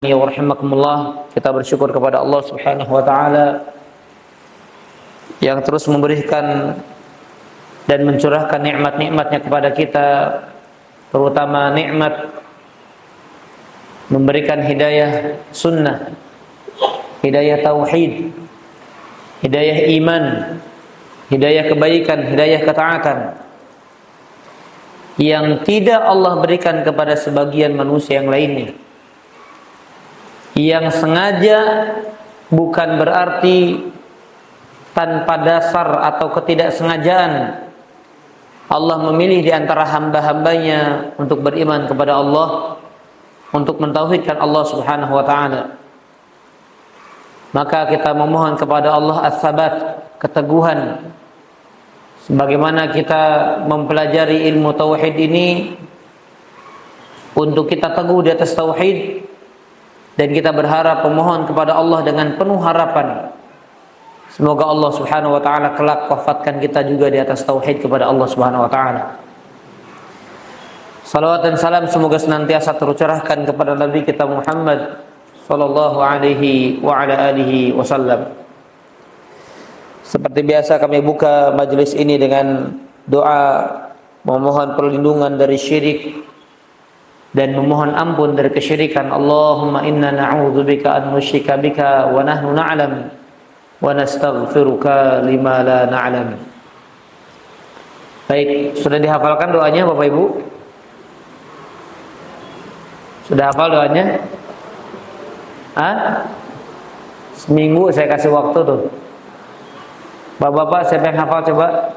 Ya warahmatullah, kita bersyukur kepada Allah Subhanahu wa taala yang terus memberikan dan mencurahkan nikmat-nikmatnya kepada kita, terutama nikmat memberikan hidayah sunnah, hidayah tauhid, hidayah iman, hidayah kebaikan, hidayah ketaatan yang tidak Allah berikan kepada sebagian manusia yang lainnya. Yang sengaja bukan berarti tanpa dasar atau ketidaksengajaan Allah memilih di antara hamba-hambanya untuk beriman kepada Allah, untuk mentauhidkan Allah Subhanahu wa taala. Maka kita memohon kepada Allah ats-tsabat, keteguhan. Sebagaimana kita mempelajari ilmu tauhid ini untuk kita teguh di atas tauhid. Dan kita berharap memohon kepada Allah dengan penuh harapan. Semoga Allah Subhanahu wa taala kelak wafatkan kita juga di atas tauhid kepada Allah Subhanahu wa taala. Salawat dan salam semoga senantiasa tercurahkan kepada Nabi kita Muhammad sallallahu alaihi wa ala alihi wasallam. Seperti biasa kami buka majelis ini dengan doa memohon perlindungan dari syirik dan memohon ampun dari kesyirikan. Allahumma inna na'udzubika an nusyrika bika wa nahnu na'lam wa nastaghfiruka lima la na'lam. Baik, sudah dihafalkan doanya Bapak Ibu? Sudah hafal doanya? Seminggu saya kasih waktu tuh. Bapak-bapak siapa yang hafal coba?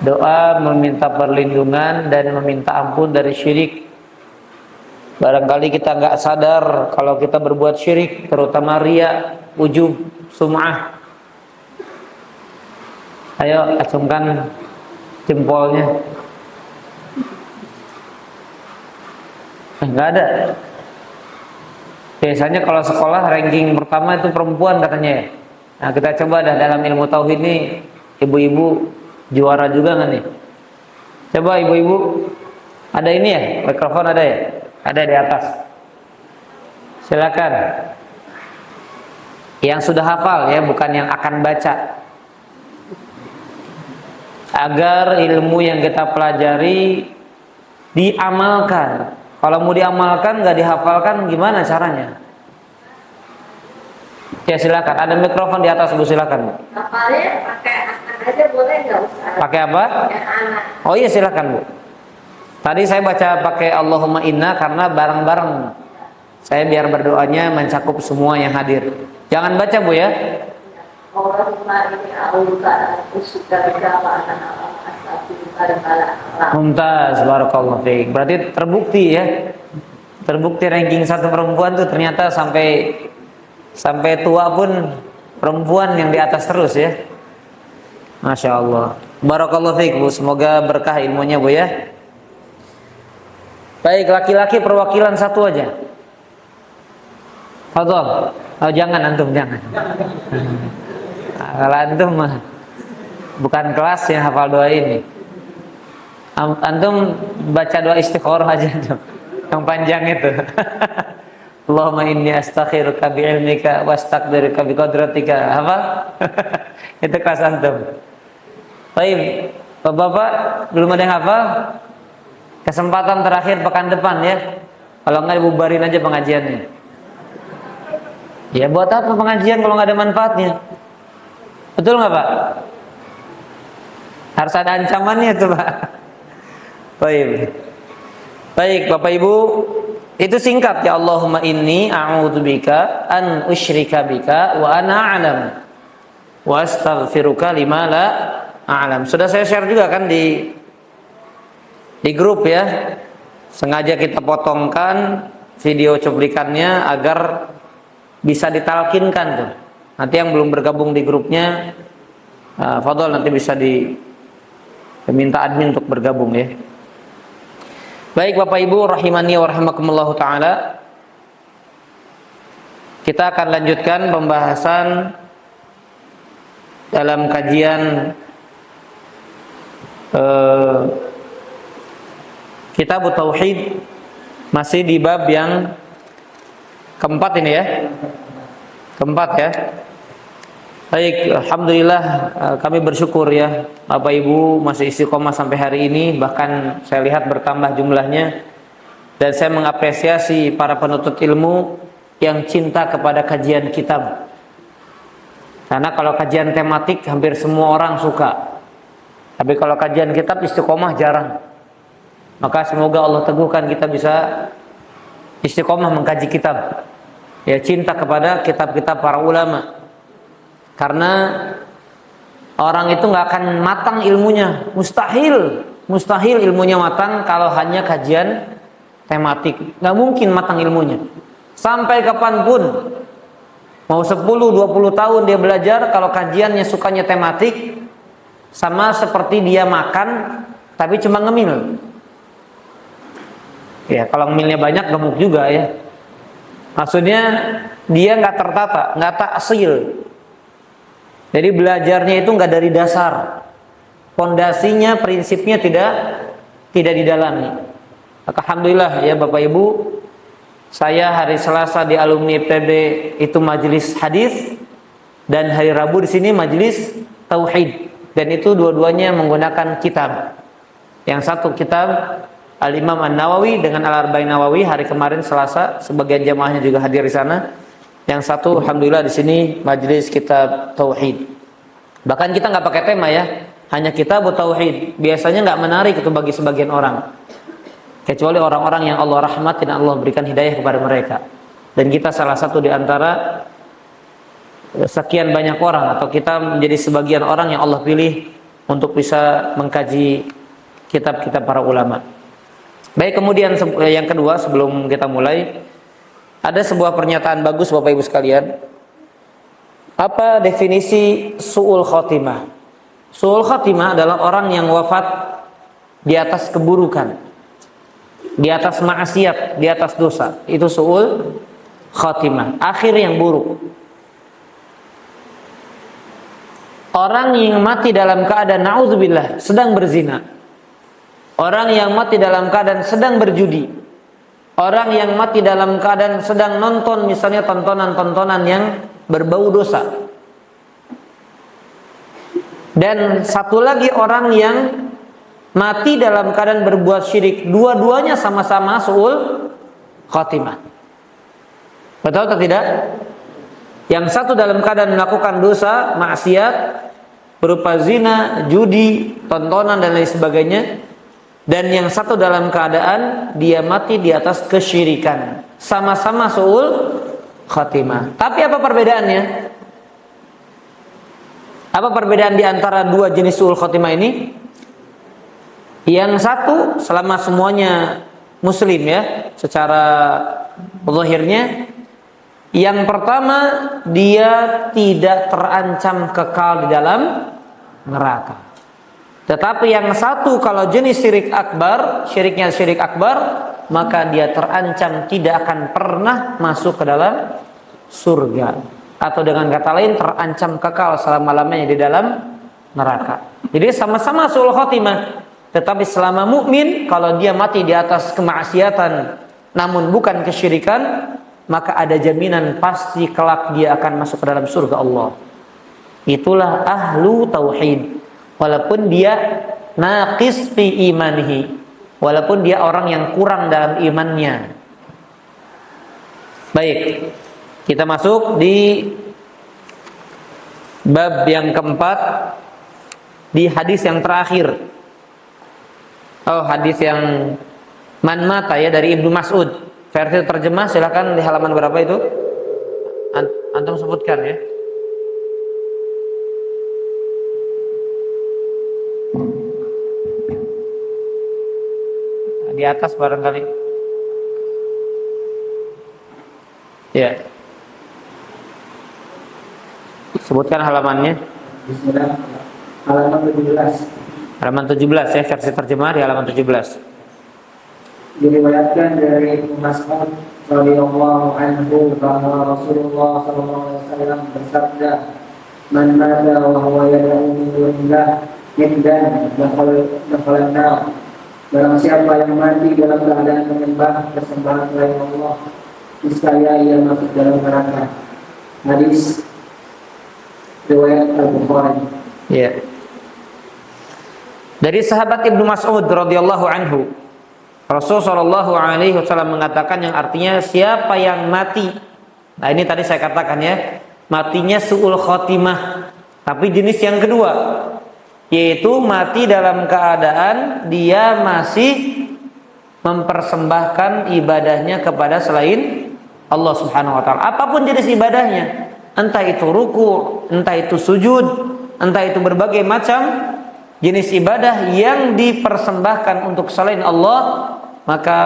Doa meminta perlindungan dan meminta ampun dari syirik. Barangkali kita nggak sadar kalau kita berbuat syirik, terutama riya, ujub, sum'ah. Ayo acungkan jempolnya. Nggak ada. Biasanya kalau sekolah ranking pertama itu perempuan katanya. Nah kita coba dah dalam ilmu tauhid ini, ibu-ibu juara juga nggak nih? Coba ibu-ibu, ada ini ya, mikrofon ada ya? Ada di atas. Silakan. Yang sudah hafal ya, bukan yang akan baca. Agar ilmu yang kita pelajari diamalkan. Kalau mau diamalkan nggak dihafalkan, gimana caranya? Ya silakan. Ada mikrofon di atas Bu, silakan Bu. Hafalnya pakai anak aja boleh nggak usah? Pakai apa? Pakai anak. Oh iya silakan Bu. Tadi saya baca pakai Allahumma inna karena bareng-bareng. Saya biar berdoanya mencakup semua yang hadir. Jangan baca Bu ya. Allahumma inni a'udzubika wa ana Mumtaz, barakallahu fiik. Berarti terbukti ya. Terbukti ranking 1 perempuan tuh ternyata sampai tua pun perempuan yang di atas terus ya. Masya Allah. Barakallahu fiik Bu. Semoga berkah ilmunya Bu ya. Baik, laki-laki perwakilan satu aja. Fadhol. Oh jangan antum, jangan. Kalau antum mah bukan kelas yang hafal doa ini. Antum baca doa istikharah aja tuh. Yang panjang itu. Allahumma inni astakhiruka bi'ilmika wastaqdiruka biqudratika. Hafal? Itu kelas antum. Baik, Bapak belum ada yang hafal? Kesempatan terakhir pekan depan ya. Kalau enggak dibubarin aja pengajiannya. Ya buat apa pengajian kalau nggak ada manfaatnya? Betul nggak Pak? Harus ada ancamannya tuh Pak. Baik. Baik Bapak Ibu, itu singkat ya. Allahumma inni a'udzubika an usyrika bika wa ana a'lam wa astaghfiruka lima la a'lam. Sudah saya share juga kan di grup ya. Sengaja kita potongkan video cuplikannya agar bisa ditalkinkan tuh. Nanti yang belum bergabung di grupnya, fadhol nanti bisa diminta admin untuk bergabung ya. Baik Bapak Ibu rahimani wa rahimakumullah taala. Kita akan lanjutkan pembahasan dalam kajian Kitab Tauhid, masih di bab yang keempat ini ya. Keempat ya. Baik, alhamdulillah kami bersyukur ya Bapak Ibu masih istiqomah sampai hari ini, bahkan saya lihat bertambah jumlahnya, dan saya mengapresiasi para penuntut ilmu yang cinta kepada kajian kitab. Karena kalau kajian tematik hampir semua orang suka, tapi kalau kajian kitab istiqomah jarang. Maka semoga Allah teguhkan kita bisa istiqomah mengkaji kitab, ya, cinta kepada kitab-kitab para ulama. Karena orang itu nggak akan matang ilmunya, mustahil ilmunya matang kalau hanya kajian tematik. Nggak mungkin matang ilmunya. Sampai kapanpun, mau 10-20 tahun dia belajar, kalau kajiannya sukanya tematik, sama seperti dia makan tapi cuma ngemil. Ya, kalau ngemilnya banyak gemuk juga ya. Maksudnya dia nggak tertata, nggak taksil. Jadi belajarnya itu nggak dari dasar, pondasinya, prinsipnya tidak didalami. Maka alhamdulillah ya Bapak Ibu, saya hari Selasa di alumni IPB itu majelis hadis, dan hari Rabu di sini majelis tauhid, dan itu dua-duanya menggunakan kitab. Yang satu kitab Al-Imam An-Nawawi dengan Al-Arba'in Nawawi, hari kemarin Selasa sebagian jamaahnya juga hadir di sana. Yang satu alhamdulillah di sini majelis kitab tauhid. Bahkan kita nggak pakai tema ya, hanya kitab tauhid. Biasanya nggak menarik itu bagi sebagian orang, kecuali orang-orang yang Allah rahmati dan Allah berikan hidayah kepada mereka. Dan kita salah satu di antara sekian banyak orang, atau kita menjadi sebagian orang yang Allah pilih untuk bisa mengkaji kitab-kitab para ulama. Baik, kemudian yang kedua sebelum kita mulai, ada sebuah pernyataan bagus Bapak Ibu sekalian. Apa definisi su'ul khotimah? Su'ul khotimah adalah orang yang wafat di atas keburukan, di atas maksiat, di atas dosa. Itu su'ul khotimah, akhir yang buruk. Orang yang mati dalam keadaan na'udzubillah sedang berzina, orang yang mati dalam keadaan sedang berjudi, orang yang mati dalam keadaan sedang nonton misalnya tontonan-tontonan yang berbau dosa, dan satu lagi orang yang mati dalam keadaan berbuat syirik. Dua-duanya sama-sama su'ul khotimah. Betul atau tidak? Yang satu dalam keadaan melakukan dosa, maksiat berupa zina, judi, tontonan dan lain sebagainya, dan yang satu dalam keadaan dia mati di atas kesyirikan. Sama-sama su'ul khatimah. Tapi apa perbedaannya? Apa perbedaan di antara dua jenis su'ul khatimah ini? Yang satu selama semuanya muslim ya, secara zahirnya. Yang pertama, dia tidak terancam kekal di dalam neraka. Tetapi yang satu, kalau jenis syirik akbar, syiriknya syirik akbar, maka dia terancam tidak akan pernah masuk ke dalam surga. Atau dengan kata lain, terancam kekal selama-lamanya di dalam neraka. Jadi sama-sama su'ul khotimah. Tetapi selama mukmin, kalau dia mati di atas kemaksiatan namun bukan kesyirikan, maka ada jaminan pasti kelak dia akan masuk ke dalam surga Allah. Itulah ahlu tauhid. Walaupun dia naqis fi imanihi, walaupun dia orang yang kurang dalam imannya. Baik, kita masuk di bab yang keempat, di hadis yang terakhir. Oh, hadis yang man mata ya, dari Ibnu Mas'ud. Versi terjemah silakan di halaman berapa itu? Antum sebutkan ya. Di atas barangkali. Ya. Sebutkan halamannya. Bismillah. Halaman 17. Halaman 17 ya, versi terjemah di halaman 17. Diriwayatkan dari Ibnu Mas'ud radhiyallahu anhu bahwa Rasulullah SAW bersabda, "Man mata wa huwa yad'u min dunillah niddan dakhala an-nar Barang siapa yang mati dalam keadaan menyembah persembahan selain Allah, niscaya ia masuk dalam neraka. Hadis riwayat Al-Bukhari. Ya. Dari sahabat Ibnu Mas'ud radhiyallahu anhu, Rasul sallallahu alaihi wasallam mengatakan yang artinya siapa yang mati. Nah, ini tadi saya katakan ya, matinya su'ul khotimah, tapi jenis yang kedua, yaitu mati dalam keadaan dia masih mempersembahkan ibadahnya kepada selain Allah Subhanahu wa taala. Apapun jenis ibadahnya, entah itu ruku, entah itu sujud, entah itu berbagai macam jenis ibadah yang dipersembahkan untuk selain Allah, maka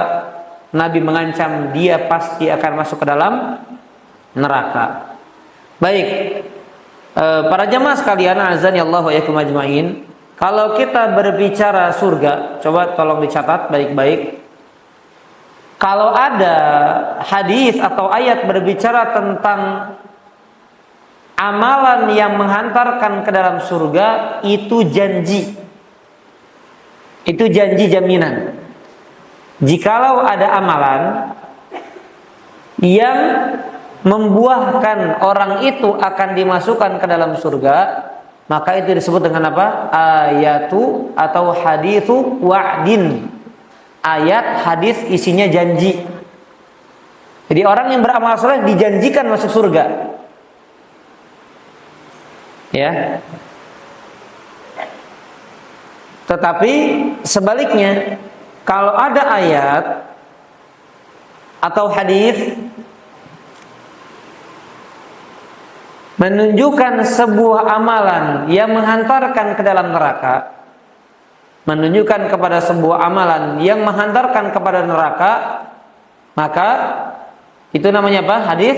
Nabi mengancam dia pasti akan masuk ke dalam neraka. Baik, para jamaah sekalian, azani Allah wa iyyakum ajmain. Kalau kita berbicara surga, coba tolong dicatat baik-baik. Kalau ada hadis atau ayat berbicara tentang amalan yang menghantarkan ke dalam surga, itu janji. Itu janji jaminan. Jikalau ada amalan yang membuahkan orang itu akan dimasukkan ke dalam surga, maka itu disebut dengan apa? Ayatu atau hadithu wa'din. Ayat hadis isinya janji. Jadi orang yang beramal saleh dijanjikan masuk surga. Ya. Tetapi sebaliknya, kalau ada ayat atau hadis menunjukkan sebuah amalan yang menghantarkan ke dalam neraka, menunjukkan kepada sebuah amalan yang menghantarkan kepada neraka, maka itu namanya apa? Hadis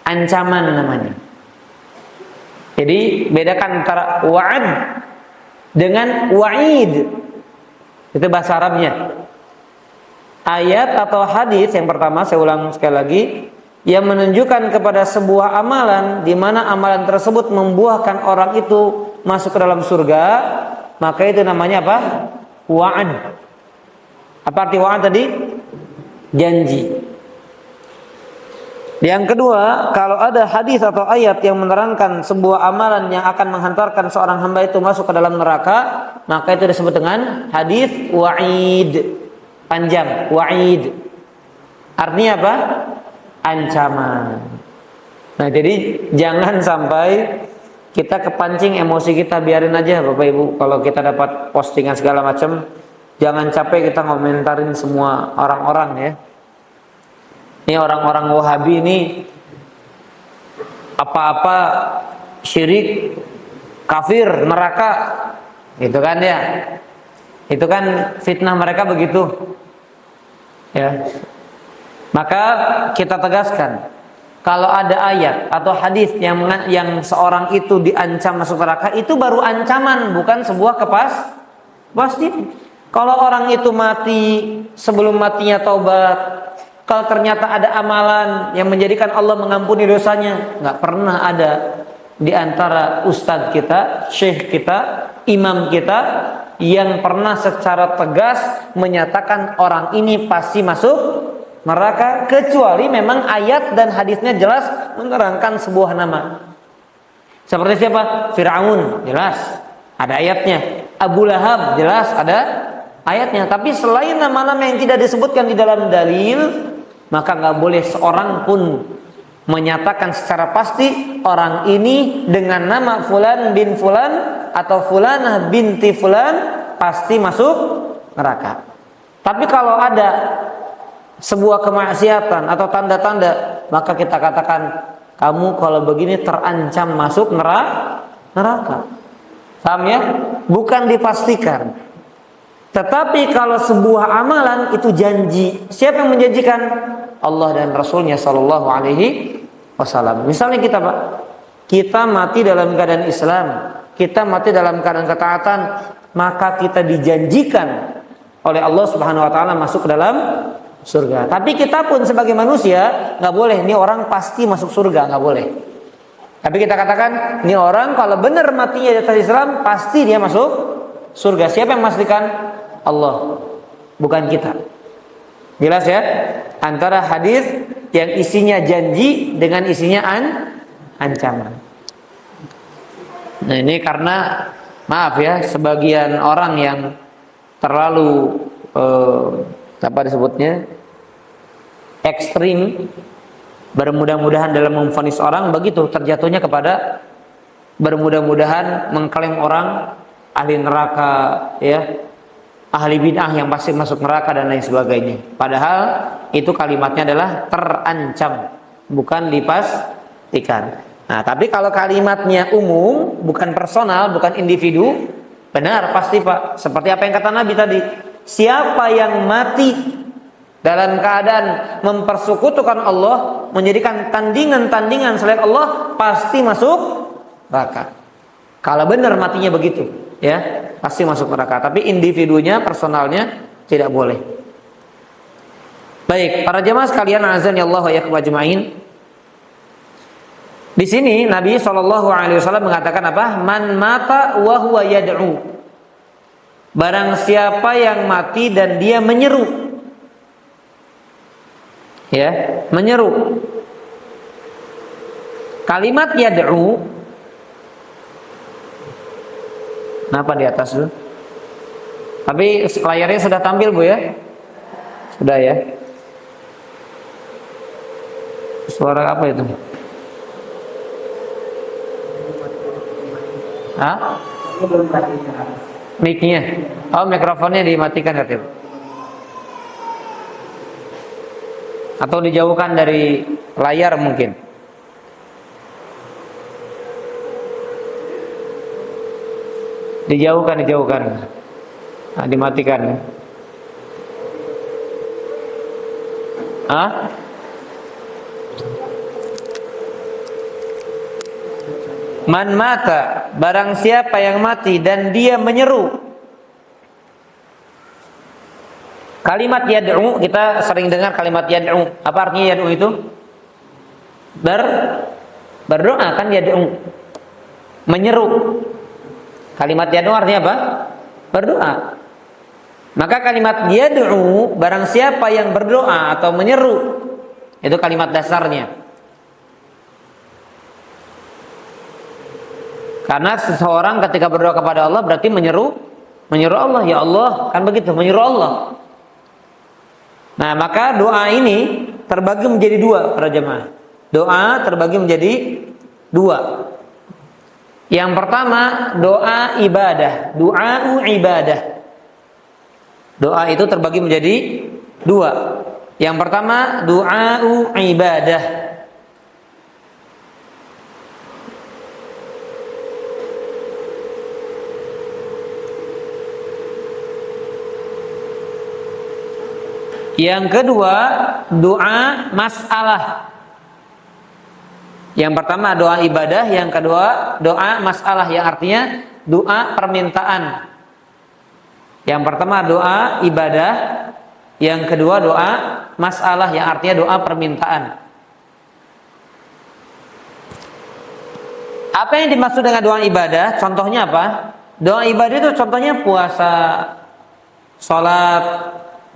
ancaman namanya. Jadi bedakan antara wa'ad dengan wa'id. Itu bahasa Arabnya. Ayat atau hadis yang pertama, saya ulang sekali lagi, yang menunjukkan kepada sebuah amalan di mana amalan tersebut membuahkan orang itu masuk ke dalam surga, maka itu namanya apa? Wa'ad. Apa arti wa'ad tadi? Janji. Yang kedua, kalau ada hadis atau ayat yang menerangkan sebuah amalan yang akan menghantarkan seorang hamba itu masuk ke dalam neraka, maka itu disebut dengan hadis wa'id. Panjang, wa'id. Artinya apa? Ancaman. Nah, jadi jangan sampai kita kepancing emosi kita, biarin aja Bapak Ibu. Kalau kita dapat postingan segala macam, jangan capek kita ngomentarin semua orang-orang ya. Ini orang-orang Wahabi ini apa-apa syirik, kafir, neraka, gitu kan ya? Itu kan fitnah mereka begitu. Ya. Maka kita tegaskan, kalau ada ayat atau hadis yang seorang itu diancam masuk neraka, itu baru ancaman, bukan sebuah kepastian. Kalau orang itu mati sebelum matinya taubat, kalau ternyata ada amalan yang menjadikan Allah mengampuni dosanya, nggak pernah ada di antara ustadz kita, syekh kita, imam kita yang pernah secara tegas menyatakan orang ini pasti masuk neraka, kecuali memang ayat dan hadisnya jelas menerangkan sebuah nama. Seperti siapa? Fir'aun, jelas ada ayatnya. Abu Lahab, jelas ada ayatnya. Tapi selain nama-nama yang tidak disebutkan di dalam dalil, maka nggak boleh seorang pun menyatakan secara pasti orang ini dengan nama fulan bin fulan atau fulanah binti fulan pasti masuk neraka. Tapi kalau ada sebuah kemaksiatan atau tanda-tanda, maka kita katakan kamu kalau begini terancam masuk neraka. Paham ya? Bukan dipastikan. Tetapi kalau sebuah amalan itu janji, siapa yang menjanjikan? Allah dan Rasulnya Shallallahu Alaihi Wasallam. Misalnya kita mati dalam keadaan Islam, kita mati dalam keadaan ketaatan, maka kita dijanjikan oleh Allah Subhanahu Wa Taala masuk ke dalam surga. Tapi kita pun sebagai manusia nggak boleh, ini orang pasti masuk surga, nggak boleh. Tapi kita katakan, ini orang kalau benar matinya di atas Islam, pasti dia masuk surga. Siapa yang memastikan? Allah, bukan kita. Jelas ya? Antara hadis yang isinya janji dengan isinya ancaman. Nah, ini karena maaf ya, sebagian orang yang terlalu apa disebutnya? Ekstrim, bermudah-mudahan dalam memvonis orang, begitu terjatuhnya kepada bermudah-mudahan mengklaim orang ahli neraka ya, ahli bid'ah yang pasti masuk neraka dan lain sebagainya. Padahal itu kalimatnya adalah terancam, bukan dipastikan. Nah, tapi kalau kalimatnya umum, bukan personal, bukan individu, benar pasti Pak. Seperti apa yang kata Nabi tadi, siapa yang mati dalam keadaan mempersekutukan Allah, menjadikan tandingan-tandingan selain Allah, pasti masuk neraka. Kalau benar matinya begitu, ya pasti masuk neraka. Tapi individunya, personalnya tidak boleh. Baik, para jemaah sekalian, azan ya Allah wa iyyakum ajmain. Di sini Nabi SAW mengatakan apa? Man mata wa huwa yad'u. Barang siapa yang mati dan dia menyeru. Ya, menyeru. Kalimat yad'u. Kenapa di atas dulu? Tapi layarnya sudah tampil Bu ya? Sudah ya. Suara apa itu? Hah? Mic-nya. Oh, mikrofonnya dimatikan katanya. Atau dijauhkan dari layar mungkin. Dijauhkan. Nah, dimatikan. Hah? Man mata, barang siapa yang mati dan dia menyeru. Kalimat yad'u, kita sering dengar kalimat yad'u. Apa artinya yad'u itu? Berdoa kan yad'u. Menyeru. Kalimat yad'u artinya apa? Berdoa. Maka kalimat yad'u, barang siapa yang berdoa atau menyeru, itu kalimat dasarnya. Karena seseorang ketika berdoa kepada Allah berarti menyeru Allah, ya Allah, kan begitu, menyeru Allah. Nah, maka doa ini terbagi menjadi dua para jemaah. Doa terbagi menjadi dua. Yang pertama doa ibadah, du'a'u ibadah. Doa itu terbagi menjadi dua. Yang pertama du'a'u ibadah. Yang kedua, doa masalah. Yang pertama doa ibadah, yang kedua doa masalah, yang artinya doa permintaan. Yang pertama doa ibadah, yang kedua doa masalah, yang artinya doa permintaan. Apa yang dimaksud dengan doa ibadah? Contohnya apa? Doa ibadah itu contohnya puasa, sholat,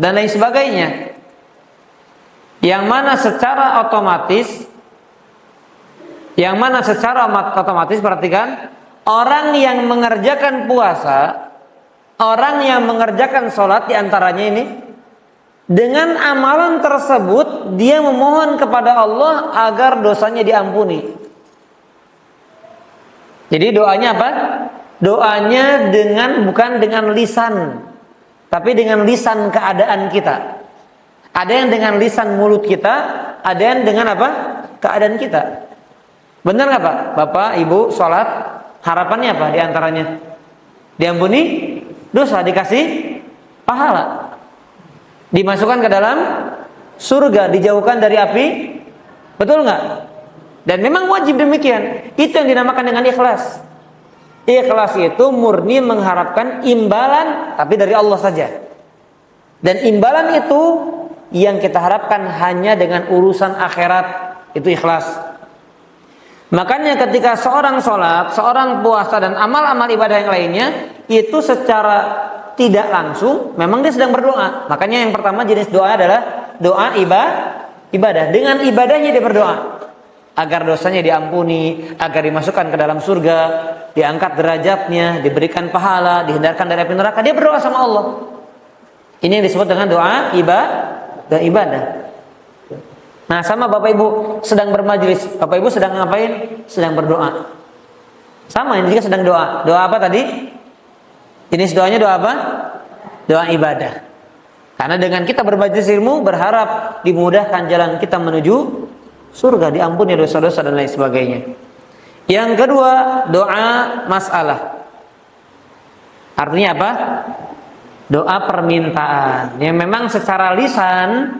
dan lain sebagainya, yang mana secara otomatis perhatikan, orang yang mengerjakan puasa, orang yang mengerjakan sholat, diantaranya ini dengan amalan tersebut dia memohon kepada Allah agar dosanya diampuni. Jadi doanya apa? Doanya bukan dengan lisan, tapi dengan lisan keadaan kita. Ada yang dengan lisan mulut kita, ada yang dengan apa? Keadaan kita. Benar nggak Pak? Bapak, Ibu, sholat, harapannya apa diantaranya? Diampuni dosa, dikasih pahala, dimasukkan ke dalam surga, dijauhkan dari api. Betul nggak? Dan memang wajib demikian. Itu yang dinamakan dengan ikhlas. Ikhlas itu murni mengharapkan imbalan, tapi dari Allah saja. Dan imbalan itu yang kita harapkan hanya dengan urusan akhirat, itu ikhlas. Makanya ketika seorang sholat, seorang puasa dan amal-amal ibadah yang lainnya itu secara tidak langsung memang dia sedang berdoa. Makanya yang pertama jenis doa adalah doa ibadah. Dengan ibadahnya dia berdoa agar dosanya diampuni, agar dimasukkan ke dalam surga, diangkat derajatnya, diberikan pahala, dihindarkan dari api neraka. Dia berdoa sama Allah. Ini yang disebut dengan doa ibadah. Nah, sama Bapak Ibu sedang bermajelis, Bapak Ibu sedang ngapain? Sedang berdoa. Sama, ini juga sedang doa. Doa apa tadi? Jenis doanya doa apa? Doa ibadah. Karena dengan kita bermajelis ilmu berharap dimudahkan jalan kita menuju surga, diampuni dosa-dosa dan lain sebagainya. Yang kedua, doa masalah. Artinya apa? Doa permintaan. Yang memang secara lisan,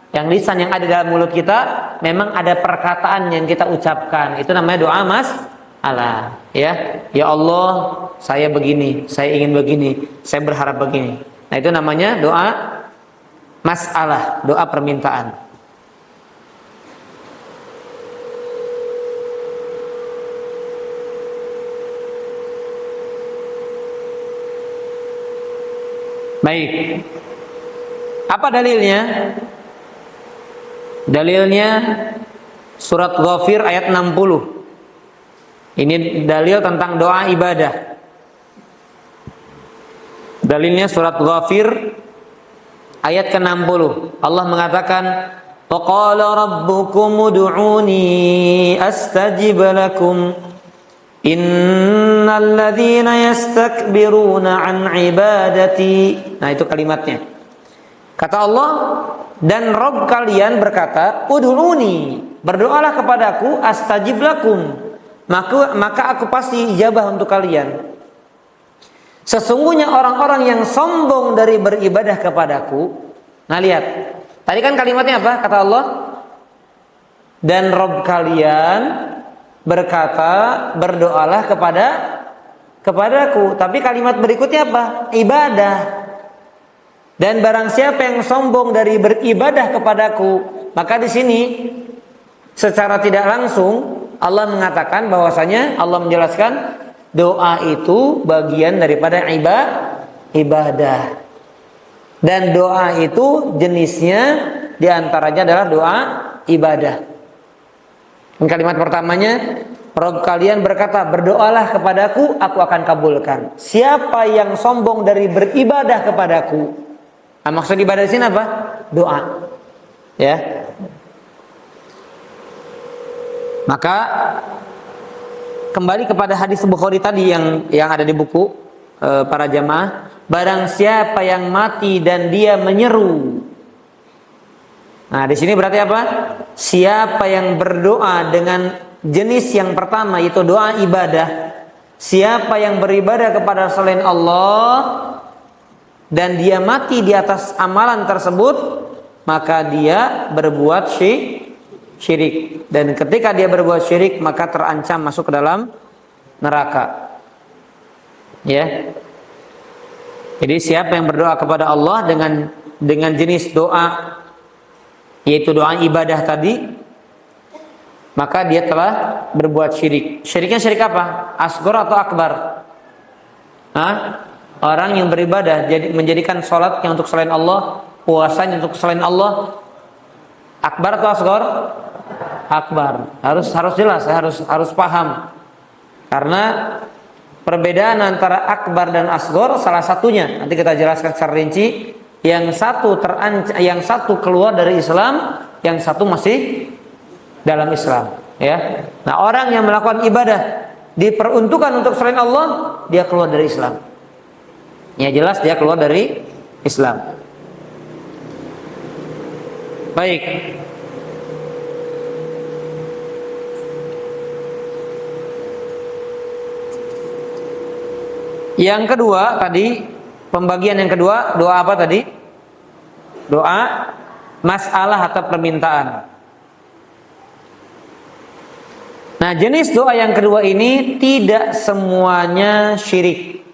yang ada dalam mulut kita, memang ada perkataan yang kita ucapkan. Itu namanya doa masalah. Ya Allah, saya begini, saya ingin begini, saya berharap begini. Nah, itu namanya doa masalah, doa permintaan. Baik. Apa dalilnya? Dalilnya surat Ghafir ayat 60. Ini dalil tentang doa ibadah. Dalilnya surat Ghafir ayat ke-60. Allah mengatakan, "Wa qala rabbukum ud'uni astajib lakum. Innal ladzina yastakbiruna an ibadati." Nah, itu kalimatnya. Kata Allah, dan Rabb kalian berkata, "Ud'uni," berdoalah kepadaku, astajib lakum, maka aku pasti ijabah untuk kalian. Sesungguhnya orang-orang yang sombong dari beribadah kepadaku. Nah, lihat. Tadi kan kalimatnya apa? Kata Allah, dan Rabb kalian berkata, berdoalah kepadaku. Tapi kalimat berikutnya apa? Ibadah. Dan barang siapa yang sombong dari beribadah kepadaku, maka di sini secara tidak langsung Allah mengatakan bahwasanya, Allah menjelaskan doa itu bagian daripada ibadah. Dan doa itu jenisnya diantaranya adalah doa ibadah. Dan kalimat pertamanya, Rabb kalian berkata, berdoalah kepadaku, aku akan kabulkan. Siapa yang sombong dari beribadah kepadaku? Nah, maksud ibadah di sini apa? Doa. Ya. Maka kembali kepada hadis Bukhari tadi yang ada di buku para jamaah, barang siapa yang mati dan dia menyeru. Nah, di sini berarti apa? Siapa yang berdoa dengan jenis yang pertama, yaitu doa ibadah. Siapa yang beribadah kepada selain Allah dan dia mati di atas amalan tersebut, maka dia berbuat syirik. Dan ketika dia berbuat syirik, maka terancam masuk ke dalam neraka. Ya. Jadi siapa yang berdoa kepada Allah dengan jenis doa, yaitu doa ibadah tadi, maka dia telah berbuat syirik. Syiriknya syirik apa? Asghar atau akbar? Orang yang beribadah menjadikan sholatnya untuk selain Allah, puasanya untuk selain Allah, akbar atau asghar? Akbar. Harus jelas, harus paham. Karena perbedaan antara akbar dan asghar salah satunya nanti kita jelaskan secara rinci. Yang satu keluar dari Islam, yang satu masih dalam Islam. Ya. Nah, orang yang melakukan ibadah diperuntukkan untuk selain Allah, dia keluar dari Islam. Ya, jelas dia keluar dari Islam. Baik. Yang kedua tadi, pembagian yang kedua, doa apa tadi? Doa masalah atau permintaan. Nah, jenis doa yang kedua ini tidak semuanya syirik.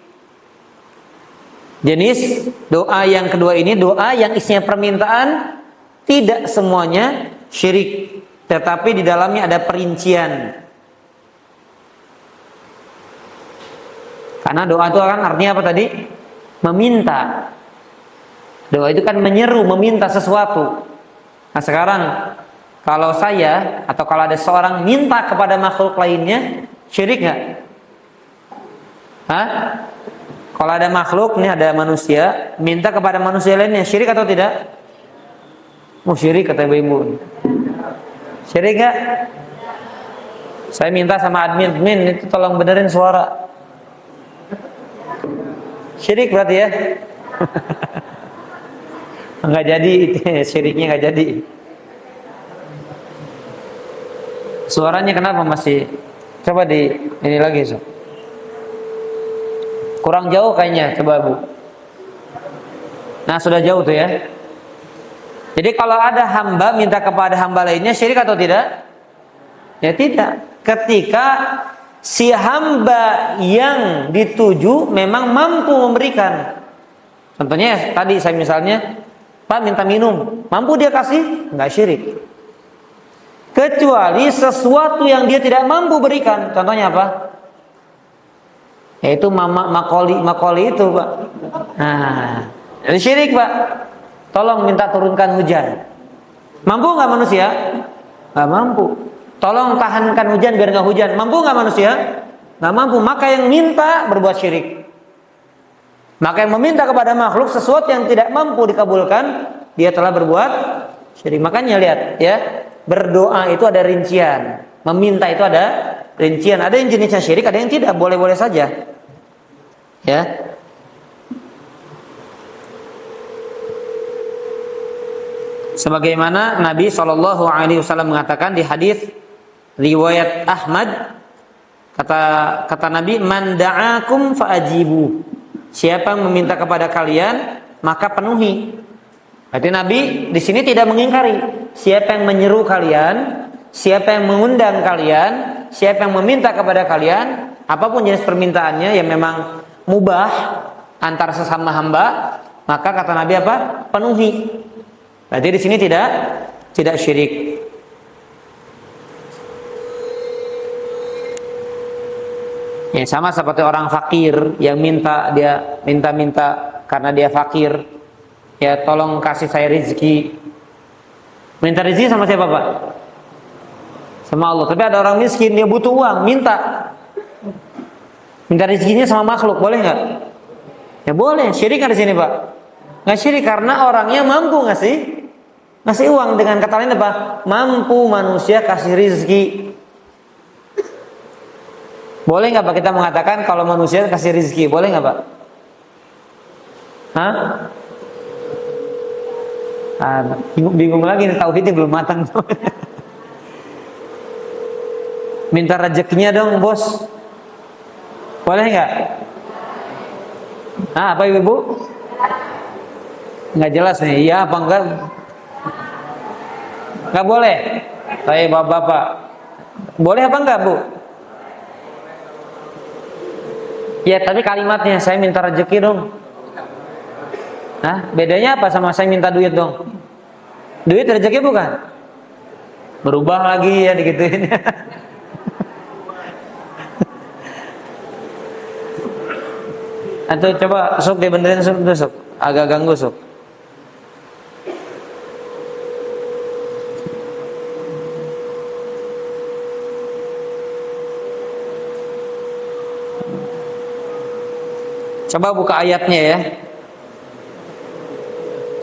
Jenis doa yang kedua ini, doa yang isinya permintaan, tidak semuanya syirik, tetapi di dalamnya ada perincian. Karena doa itu kan artinya apa tadi? Meminta. Doa itu kan menyeru, meminta sesuatu. Nah sekarang kalau saya atau kalau ada seorang minta kepada makhluk lainnya, syirik nggak? Hah? Kalau ada makhluk, nih ada manusia, minta kepada manusia lainnya, syirik atau tidak? Oh syirik kata ibu-ibu. Syirik nggak? Saya minta sama admin itu tolong benerin suara. Syirik berarti ya? Nggak jadi, syiriknya nggak jadi. Suaranya kenapa masih? Coba di ini lagi so. Kurang jauh kayaknya, coba Bu. Nah sudah jauh tuh ya. Jadi kalau ada hamba minta kepada hamba lainnya, syirik atau tidak? Ya tidak. Ketika si hamba yang dituju memang mampu memberikan. Contohnya tadi saya misalnya, Pak minta minum, mampu dia kasih, nggak syirik. Kecuali sesuatu yang dia tidak mampu berikan. Contohnya apa? Yaitu makoli itu Pak. Nah, jadi syirik Pak. Tolong minta turunkan hujan. Mampu nggak manusia? Nggak mampu. Tolong tahankan hujan biar nggak hujan. Mampu nggak manusia? Nggak mampu. Maka yang minta berbuat syirik. Maka yang meminta kepada makhluk sesuatu yang tidak mampu dikabulkan, dia telah berbuat syirik. Makanya lihat ya, berdoa itu ada rincian. Meminta itu ada rincian. Ada yang jenisnya syirik, ada yang tidak. Boleh-boleh saja. Ya. Sebagaimana Nabi SAW mengatakan di hadis riwayat Ahmad, kata Nabi, man da'akum fa'ajibu. Siapa yang meminta kepada kalian maka penuhi. Berarti Nabi di sini tidak mengingkari. Siapa yang menyeru kalian, siapa yang mengundang kalian, siapa yang meminta kepada kalian, apapun jenis permintaannya yang memang mubah antara sesama hamba, maka kata Nabi apa? Penuhi. Berarti di sini tidak syirik. Ya sama seperti orang fakir yang minta karena dia fakir, ya tolong kasih saya rezeki. Minta rezeki sama siapa Pak? Sama Allah. Tapi ada orang miskin dia butuh uang, minta rezekinya sama makhluk, boleh nggak? Ya boleh. Syirik nggak di sini Pak? Nggak syirik karena orangnya mampu ngasih uang. Dengan kata lain apa? Mampu manusia kasih rezeki. Boleh nggak Pak kita mengatakan kalau manusia kasih rezeki? Boleh nggak Pak? Hah? Bingung lagi nih, tauhidnya belum matang. Minta rezekinya dong bos. Boleh nggak? Apa ibu? Nggak jelas nih, iya apa enggak? Nggak boleh. Baik bapak-bapak, boleh apa enggak Bu? Ya tapi kalimatnya saya minta rezeki dong. Nah bedanya apa sama saya minta duit dong? Duit rezeki bukan? Berubah lagi ya digituin. Atau coba sok dibenerin sok, agak ganggu sok. Coba buka ayatnya ya.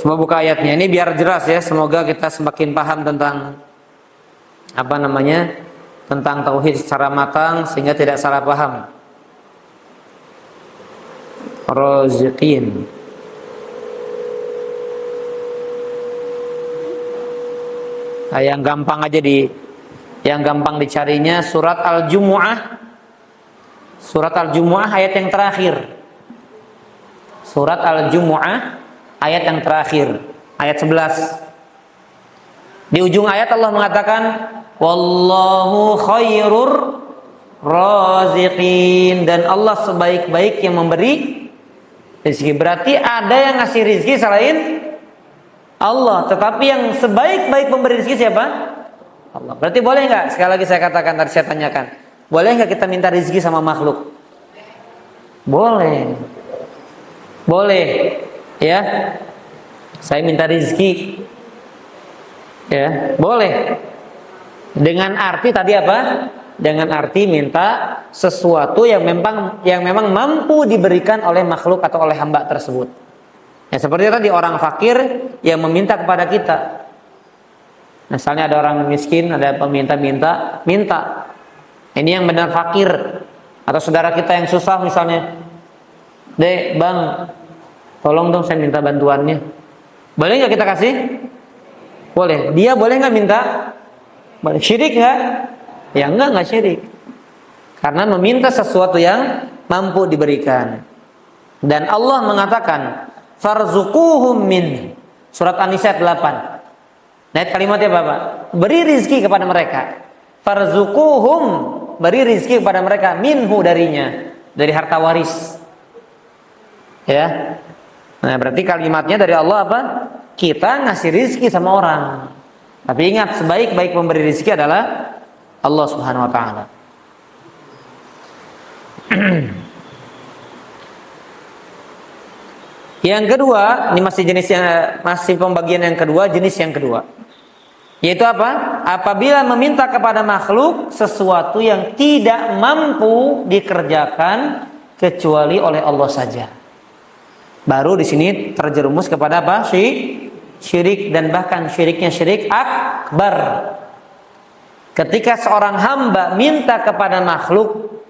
Coba buka ayatnya. Ini biar jelas ya. Semoga kita semakin paham tentang tentang tauhid secara matang sehingga tidak salah paham. Raziqin. Nah, yang gampang dicarinya surat Al-Jumu'ah. Surat Al-Jumu'ah ayat yang terakhir. Surat Al-Jumu'ah ayat yang terakhir, ayat 11. Di ujung ayat Allah mengatakan wallahu khairur raziqin, dan Allah sebaik-baik yang memberi rezeki. Berarti ada yang ngasih rezeki selain Allah, tetapi yang sebaik-baik memberi rezeki siapa? Allah. Berarti boleh nggak? Sekali lagi saya katakan, tadi saya tanyakan, boleh nggak kita minta rezeki sama makhluk? Boleh. Boleh. Ya. Saya minta rezeki. Ya, boleh. Dengan arti tadi apa? Dengan arti minta sesuatu yang memang mampu diberikan oleh makhluk atau oleh hamba tersebut. Ya, seperti tadi orang fakir yang meminta kepada kita. Misalnya ada orang miskin, ada peminta-minta, minta. Ini yang benar fakir. Atau saudara kita yang susah misalnya, Dek, Bang, tolong dong saya minta bantuannya. Boleh nggak kita kasih? Boleh. Dia boleh nggak minta? Boleh. Syirik nggak? Ya nggak syirik. Karena meminta sesuatu yang mampu diberikan. Dan Allah mengatakan, farzuquhum min. Surat An-Nisa 8. Nah, kalimatnya apa, Pak? Beri rizki kepada mereka. Farzuquhum, beri rizki kepada mereka minhu darinya, dari harta waris. Ya. Nah, berarti kalimatnya dari Allah apa? Kita ngasih rizki sama orang. Tapi ingat, sebaik-baik pemberi rizki adalah Allah Subhanahu wa taala. Yang kedua, ini masih pembagian yang kedua, jenis yang kedua. Yaitu apa? Apabila meminta kepada makhluk sesuatu yang tidak mampu dikerjakan kecuali oleh Allah saja. Baru di sini terjerumus kepada apa? Syirik, dan bahkan syiriknya syirik akbar. Ketika seorang hamba minta kepada makhluk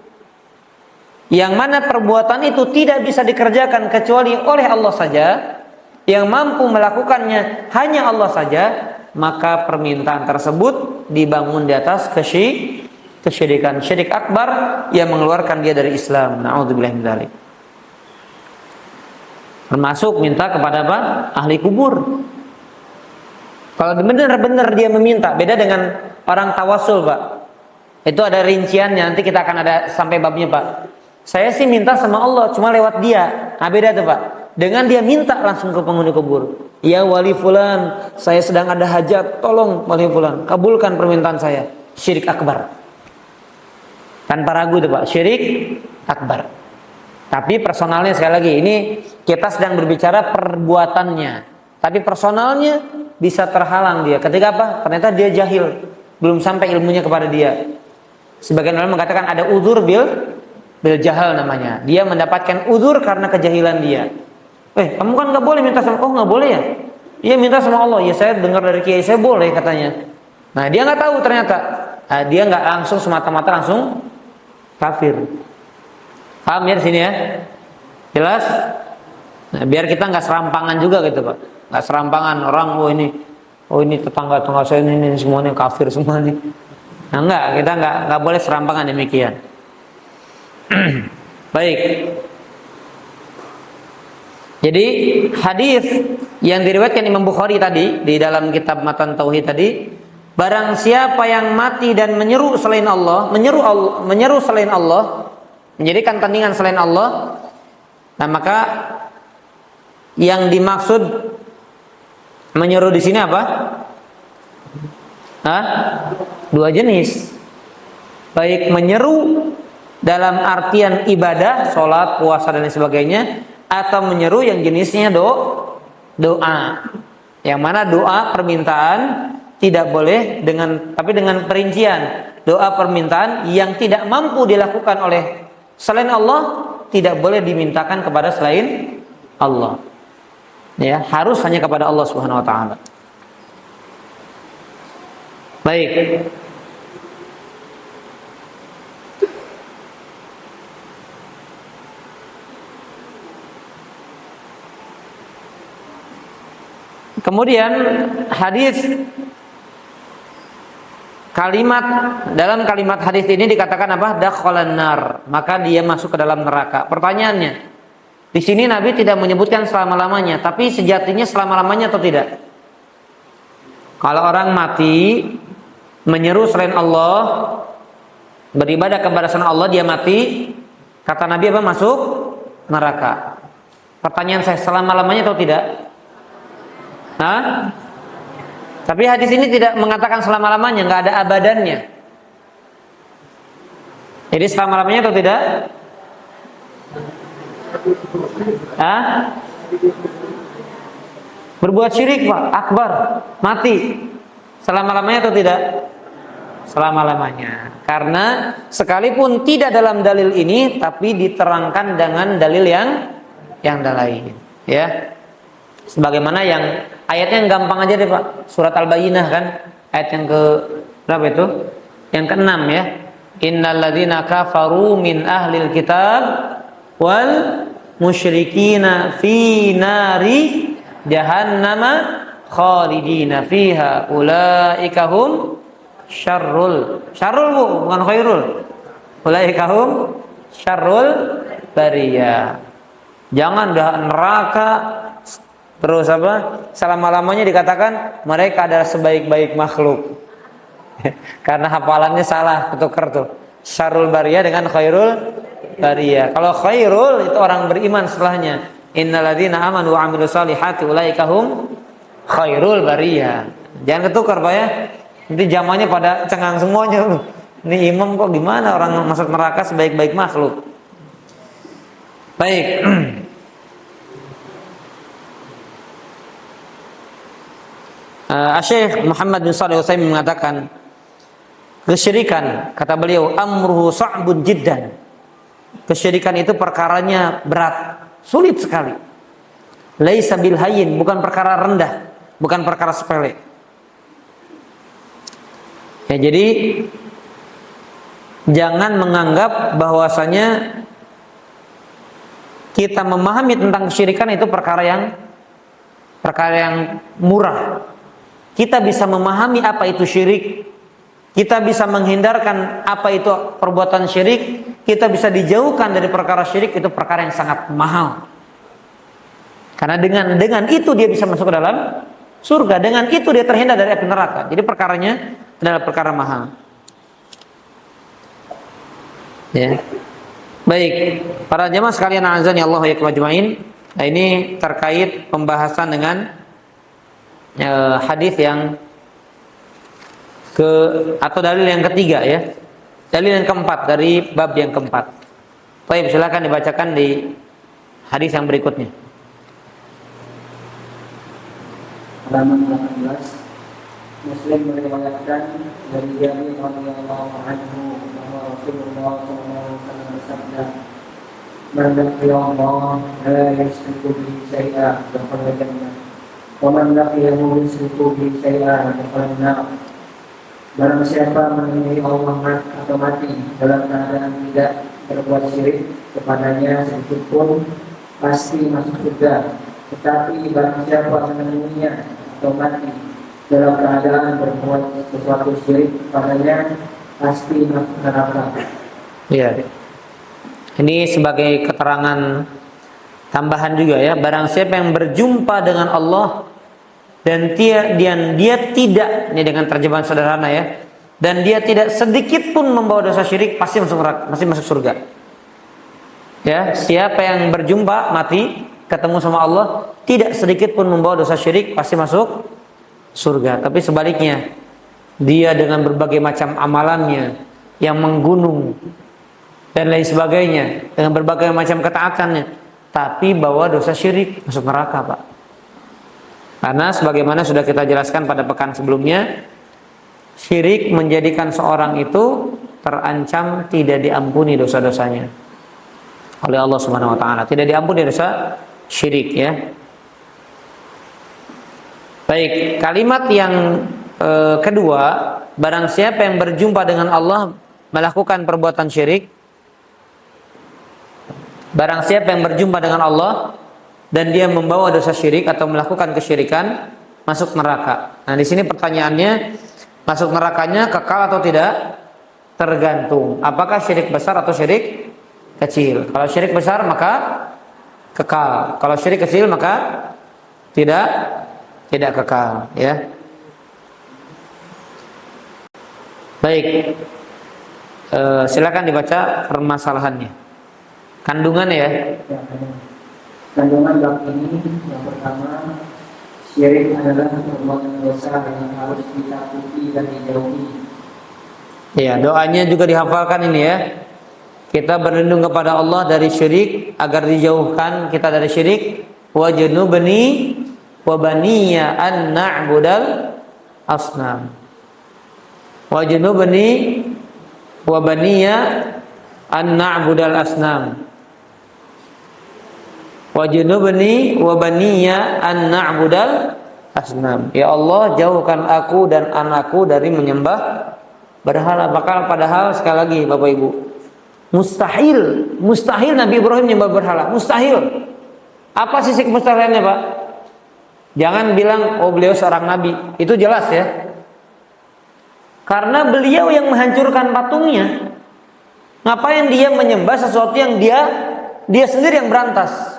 yang mana perbuatan itu tidak bisa dikerjakan kecuali oleh Allah saja, yang mampu melakukannya hanya Allah saja, maka permintaan tersebut dibangun di atas kesyirikan, syirik akbar yang mengeluarkan dia dari Islam. Na'udzubillah min dzalik. Termasuk minta kepada apa? Ahli kubur. Kalau benar-benar dia meminta, beda dengan orang tawasul, Pak. Itu ada rinciannya, nanti kita akan ada sampai babnya, Pak. Saya sih minta sama Allah, cuma lewat dia. Nah, beda tuh, Pak. Dengan dia minta langsung ke penghuni kubur. Ya wali fulan, saya sedang ada hajat, tolong wali fulan, kabulkan permintaan saya. Syirik akbar. Tanpa ragu tuh, Pak. Syirik akbar. Tapi personalnya sekali lagi, ini kita sedang berbicara perbuatannya. Tapi personalnya bisa terhalang dia. Ketika apa? Ternyata dia jahil, belum sampai ilmunya kepada dia. Sebagian orang mengatakan ada uzur bil jahal namanya. Dia mendapatkan uzur karena kejahilan dia. Kamu kan nggak boleh minta sama, oh nggak boleh ya? Iya minta sama Allah. Ya saya dengar dari kiai saya boleh katanya. Nah dia nggak tahu ternyata. Nah, dia nggak langsung semata-mata langsung kafir. Paham ya di sini ya? Jelas? Nah, biar kita nggak serampangan juga gitu, Pak. Nggak serampangan orang, oh ini tetangga saya ini semuanya kafir semua nih. Nah, kita nggak boleh serampangan demikian. Baik. Jadi hadis yang diriwayatkan Imam Bukhari tadi di dalam kitab Matan Tauhid tadi, barang siapa yang mati dan menyeru selain Allah, menyeru selain Allah, menjadikan tandingan selain Allah, nah maka yang dimaksud menyeru di sini apa? Dua jenis. Baik menyeru dalam artian ibadah, sholat, puasa dan lain sebagainya, atau menyeru yang jenisnya doa. Yang mana doa permintaan tidak boleh tapi dengan perincian. Doa permintaan yang tidak mampu dilakukan oleh selain Allah tidak boleh dimintakan kepada selain Allah. Ya, harus hanya kepada Allah Subhanahu wa taala. Baik. Kemudian hadis dalam kalimat hadis ini dikatakan apa? Dakhalan nar, maka dia masuk ke dalam neraka. Pertanyaannya, di sini Nabi tidak menyebutkan selama-lamanya, tapi sejatinya selama-lamanya atau tidak? Kalau orang mati menyeru selain Allah, beribadah kepada selain Allah, dia mati, kata Nabi apa? Masuk neraka. Pertanyaan saya, selama-lamanya atau tidak? Tapi hadis ini tidak mengatakan selama-lamanya, nggak ada abadannya. Jadi selama-lamanya atau tidak? Hah? Berbuat syirik Pak, akbar, mati. Selama-lamanya atau tidak? Selama-lamanya. Karena sekalipun tidak dalam dalil ini, tapi diterangkan dengan dalil yang lain. Ya. Sebagaimana yang ayatnya yang gampang aja deh Pak. Surat Al-Bayyinah kan, ayat yang ke berapa itu? Yang ke-6 ya. Innal ladzina kafaru min ahlil kitab wal musyrikina fi nari jahannama khalidina fiha ulaika hum syarrul bu, bukan khairul. Ulaika hum syarrul bariyah. Jangan dah neraka terus apa? Selama-lamanya dikatakan mereka adalah sebaik-baik makhluk. Karena hafalannya salah, ketukar tuh. Syarrul bariyah dengan khairul bariyah. Kalau khairul itu orang beriman setelahnya. Innalladzina amanu wa 'amilus solihati ulaika hum khairul bariyah. Jangan ketukar Pak ya. Nanti zamannya pada cengang semuanya. Ini imam kok gimana orang masuk neraka sebaik-baik makhluk. Baik. Syekh Muhammad bin Shalih Al-Utsaimin mengatakan kesyirikan, kata beliau, amruhu sa'bun jiddan. Kesyirikan itu perkaranya berat, sulit sekali. Laisa bil hayyin, bukan perkara rendah, bukan perkara sepele. Ya, jadi jangan menganggap bahwasanya kita memahami tentang kesyirikan itu perkara yang murah. Kita bisa memahami apa itu syirik, kita bisa menghindarkan apa itu perbuatan syirik, kita bisa dijauhkan dari perkara syirik, itu perkara yang sangat mahal. Karena dengan itu dia bisa masuk ke dalam surga, dengan itu dia terhindar dari api neraka. Jadi perkaranya adalah perkara mahal. Ya. Baik, para jamaah sekalian azan ya Allah ya ajmain. Nah, ini terkait pembahasan dengan hadis yang atau dalil yang ketiga ya. Dalil yang keempat dari bab yang keempat. Baik, silakan dibacakan di hadis yang berikutnya. Halaman 18. Muslim meriwayatkan dari Jabir radhiyallahu anhu bahwa Rasulullah SAW bersabda, "Man laqiya Allah la yusyriku bihi syai'an dakhala jannah, wa man laqiyahu yusyriku bihi syai'an dakhala nar." Barang siapa menemui Allah atau mati dalam keadaan tidak berbuat syirik kepadanya sedikit pun, pasti masuk surga. Tetapi barang siapa menemuinya atau mati dalam keadaan berbuat sesuatu syirik kepadanya, pasti masuk neraka. Iya. Ini sebagai keterangan tambahan juga ya. Barang siapa yang berjumpa dengan Allah dan dia tidak, ini dengan terjemahan sederhana ya, dan dia tidak sedikit pun membawa dosa syirik, pasti masuk neraka, pasti masuk surga. Ya, siapa yang berjumpa mati ketemu sama Allah tidak sedikit pun membawa dosa syirik, pasti masuk surga. Tapi sebaliknya, dia dengan berbagai macam amalannya yang menggunung dan lain sebagainya, dengan berbagai macam ketaatannya, tapi bawa dosa syirik, masuk neraka Pak. Karena sebagaimana sudah kita jelaskan pada pekan sebelumnya, syirik menjadikan seorang itu terancam tidak diampuni dosa-dosanya oleh Allah Subhanahu wa taala. Tidak diampuni dosa syirik ya. Baik, kalimat yang kedua, barang siapa yang berjumpa dengan Allah melakukan perbuatan syirik, barang siapa yang berjumpa dengan Allah dan dia membawa dosa syirik atau melakukan kesyirikan, masuk neraka. Nah, di sini pertanyaannya, masuk nerakanya kekal atau tidak? Tergantung. Apakah syirik besar atau syirik kecil? Kalau syirik besar maka kekal. Kalau syirik kecil maka tidak kekal, ya. Baik. Silakan dibaca permasalahannya. Kandungannya ya. Kandungan bab ini yang pertama, syirik adalah perbuatan dosa yang harus ditakuti dan dijauhi. Ya, doanya juga dihafalkan ini ya. Kita berlindung kepada Allah dari syirik agar dijauhkan kita dari syirik. Wa junubni wa baniya an na'budal asnam. Wa junubni wa baniya an na'budal asnam. Wa junubni wa baniya an na'budal asnam. Ya Allah, jauhkan aku dan anakku dari menyembah berhala. Padahal sekali lagi Bapak Ibu, mustahil Nabi Ibrahim menyembah berhala, mustahil. Apa sisi kemustahilannya, Pak? Jangan bilang oh beliau seorang nabi, itu jelas ya. Karena beliau yang menghancurkan patungnya. Ngapain dia menyembah sesuatu yang dia sendiri yang berantas?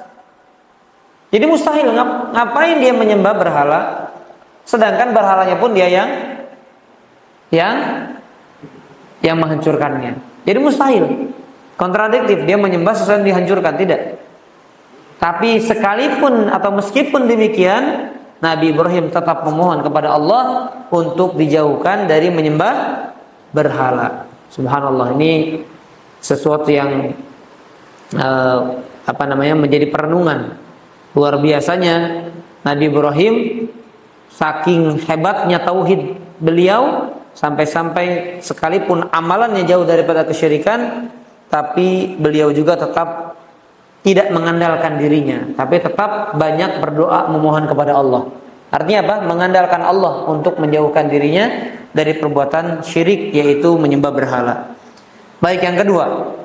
Jadi mustahil. Ngapain dia menyembah berhala? Sedangkan berhalanya pun dia yang menghancurkannya. Jadi mustahil. Kontradiktif, dia menyembah sesuatu yang dihancurkan, tidak. Tapi sekalipun atau meskipun demikian, Nabi Ibrahim tetap memohon kepada Allah untuk dijauhkan dari menyembah berhala. Subhanallah, ini sesuatu yang menjadi perenungan. Luar biasanya Nabi Ibrahim, saking hebatnya tauhid beliau, sampai-sampai sekalipun amalannya jauh daripada kesyirikan, tapi beliau juga tetap tidak mengandalkan dirinya, tapi tetap banyak berdoa memohon kepada Allah. Artinya apa? Mengandalkan Allah untuk menjauhkan dirinya dari perbuatan syirik, yaitu menyembah berhala. Baik, yang kedua.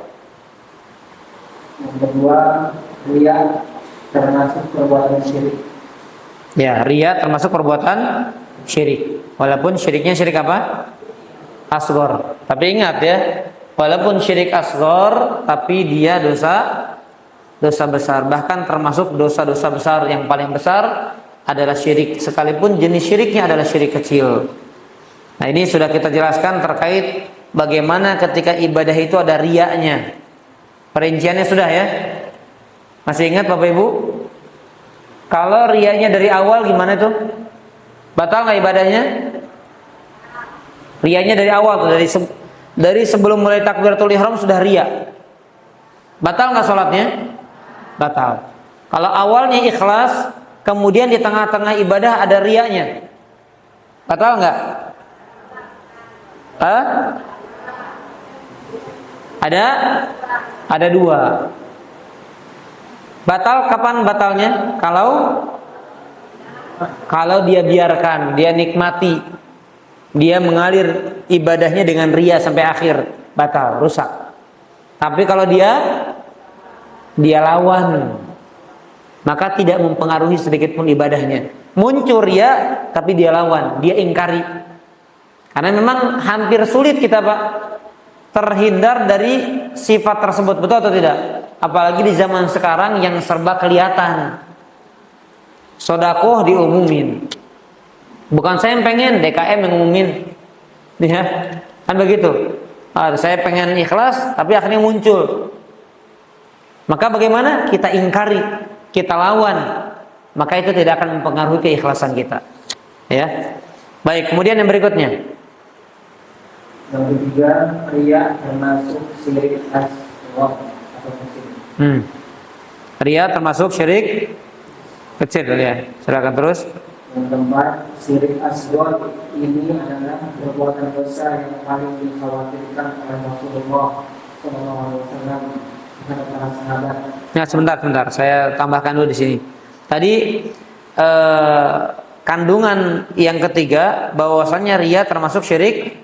Yang kedua, riya termasuk perbuatan syirik. Ya, riya termasuk perbuatan syirik. Walaupun syiriknya syirik apa? Asghar. Tapi ingat ya, walaupun syirik asghar, tapi dia dosa besar. Bahkan termasuk dosa-dosa besar yang paling besar adalah syirik, sekalipun jenis syiriknya adalah syirik kecil. Nah, ini sudah kita jelaskan terkait bagaimana ketika ibadah itu ada riyanya. Perinciannya sudah ya. Masih ingat Bapak Ibu? Kalau riyanya dari awal gimana tuh? Batal nggak ibadahnya? Riyanya dari awal tuh, dari sebelum mulai takbiratul ihram sudah riya. Batal nggak sholatnya? Batal. Kalau awalnya ikhlas, kemudian di tengah-tengah ibadah ada riyanya, batal nggak? Ada dua. Batal kapan batalnya? Kalau dia biarkan, dia nikmati, dia mengalir ibadahnya dengan riya sampai akhir, batal, rusak. Tapi kalau dia lawan, maka tidak mempengaruhi sedikit pun ibadahnya. Muncul riya, tapi dia lawan, dia ingkari. Karena memang hampir sulit kita Pak terhindar dari sifat tersebut, betul atau tidak? Apalagi di zaman sekarang yang serba kelihatan. Sodakoh diumumin. Bukan saya yang pengen, DKM yang ngumumin. Ya, kan begitu. Saya pengen ikhlas, tapi akhirnya muncul. Maka bagaimana? Kita ingkari, kita lawan. Maka itu tidak akan mempengaruhi keikhlasan kita. Ya. Baik, kemudian yang berikutnya. Yang ketiga, riya termasuk syirik asghar atau kecil. Riya termasuk syirik kecil ya. Silakan terus. Yang keempat, syirik asghar ini adalah perbuatan dosa yang paling dikhawatirkan oleh Rasulullah SAW terhadap para sahabat. Ya, sebentar, saya tambahkan dulu di sini. Tadi kandungan yang ketiga bahwasannya riya termasuk syirik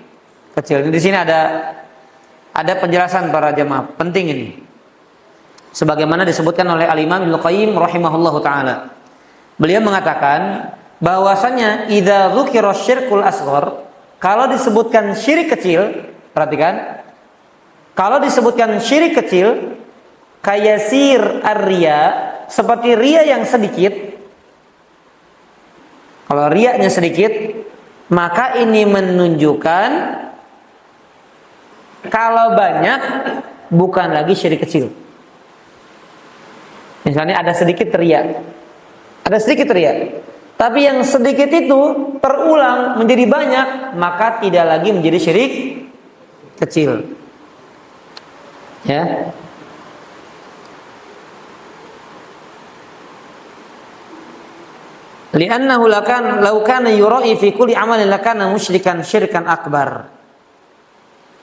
kecil. Di sini ada penjelasan para jemaah penting ini. Sebagaimana disebutkan oleh Al-Imam Ibnu Qayyim rahimahullahu taala. Beliau mengatakan bahwasannya idza dzukira syirkul asghar, kalau disebutkan syirik kecil, perhatikan. Kalau disebutkan syirik kecil, kayasir ar-riya, seperti riya yang sedikit. Kalau riyanya sedikit, maka ini menunjukkan kalau banyak bukan lagi syirik kecil. Misalnya ada sedikit riya, tapi yang sedikit itu terulang menjadi banyak, maka tidak lagi menjadi syirik kecil. Ya. Li'annahu law kana yura'i fi kulli amalin lakana musyrikan syirkan akbar.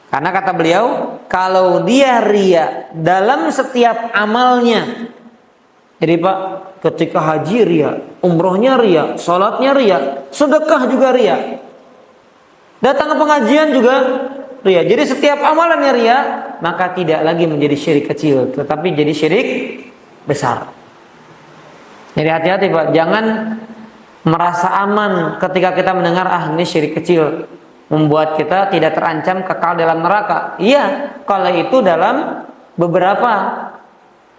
Karena kata beliau, kalau dia ria dalam setiap amalnya. Jadi Pak, ketika haji ria, umrohnya ria, salatnya ria, sedekah juga ria. Datang ke pengajian juga ria. Jadi setiap amalannya ria, maka tidak lagi menjadi syirik kecil, tetapi jadi syirik besar. Jadi hati-hati Pak, jangan merasa aman ketika kita mendengar ini syirik kecil, membuat kita tidak terancam kekal dalam neraka. Iya, kalau itu dalam beberapa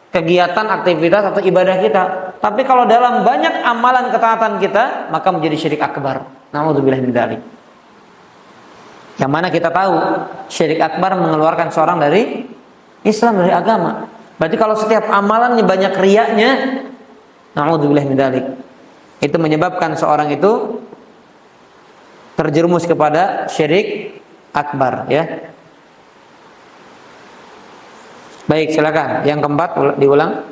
kegiatan, aktivitas atau ibadah kita. Tapi kalau dalam banyak amalan ketaatan kita, maka menjadi syirik akbar. Na'udzubillah min dzalik. Yang mana kita tahu syirik akbar mengeluarkan seorang dari Islam, dari agama. Berarti kalau setiap amalannya banyak riyanya, na'udzubillah min dzalik, itu menyebabkan seorang itu terjerumus kepada syirik akbar, ya. Baik, silakan. Yang keempat diulang.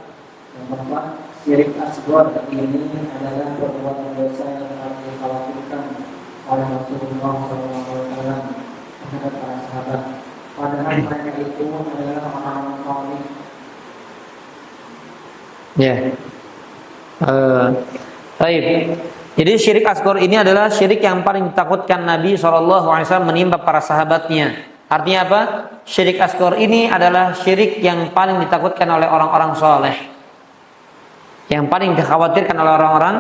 Yang keempat, syirik asghar ini adalah perbuatan dosa yang harus dikhawatirkan oleh Rasulullah SAW terhadap para sahabat. Padahal mereka itu adalah orang-orang saleh. Ya. Baik. Jadi syirik asghar ini adalah syirik yang paling ditakutkan Nabi SAW menimpa para sahabatnya. Artinya apa? Syirik asghar ini adalah syirik yang paling ditakutkan oleh orang-orang soleh, yang paling dikhawatirkan oleh orang-orang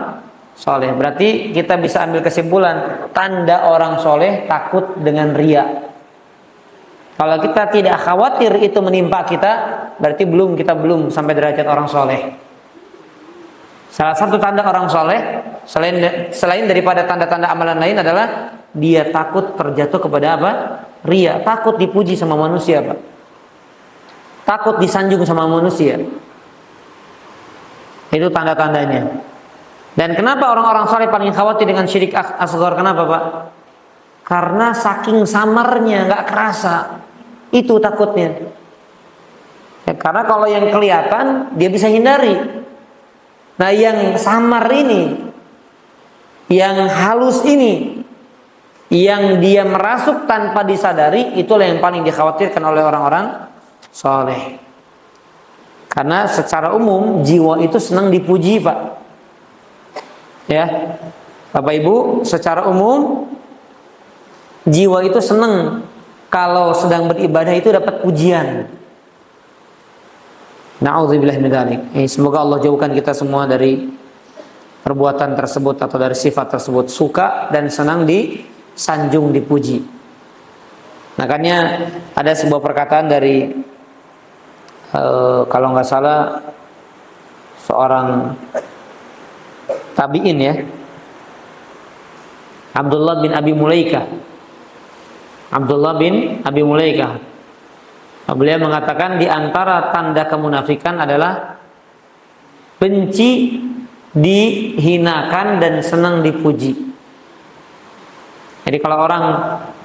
soleh. Berarti kita bisa ambil kesimpulan, tanda orang soleh takut dengan riya. Kalau kita tidak khawatir itu menimpa kita, berarti kita belum sampai derajat orang soleh. Salah satu tanda orang soleh selain daripada tanda-tanda amalan lain adalah dia takut terjatuh kepada apa? Riya, takut dipuji sama manusia, Pak. Takut disanjung sama manusia. Itu tanda-tandanya. Dan kenapa orang-orang soleh paling khawatir dengan syirik asghar? Kenapa, Pak? Karena saking samarnya, nggak kerasa. Itu takutnya. Ya, karena kalau yang kelihatan dia bisa hindari. Nah, yang samar ini, yang halus ini, yang dia merasuk tanpa disadari, itulah yang paling dikhawatirkan oleh orang-orang soleh. Karena secara umum jiwa itu senang dipuji, Pak. Ya, Bapak Ibu, secara umum jiwa itu senang kalau sedang beribadah itu dapat pujian. Na'udzubillah min dzalik. Semoga Allah jauhkan kita semua dari perbuatan tersebut atau dari sifat tersebut, suka dan senang disanjung, dipuji. Makanya ada sebuah perkataan dari kalau nggak salah seorang tabi'in, ya, Abdullah bin Abi Mulaikah. Abdullah bin Abi Mulaikah. Beliau mengatakan di antara tanda kemunafikan adalah benci dihinakan dan senang dipuji. Jadi kalau orang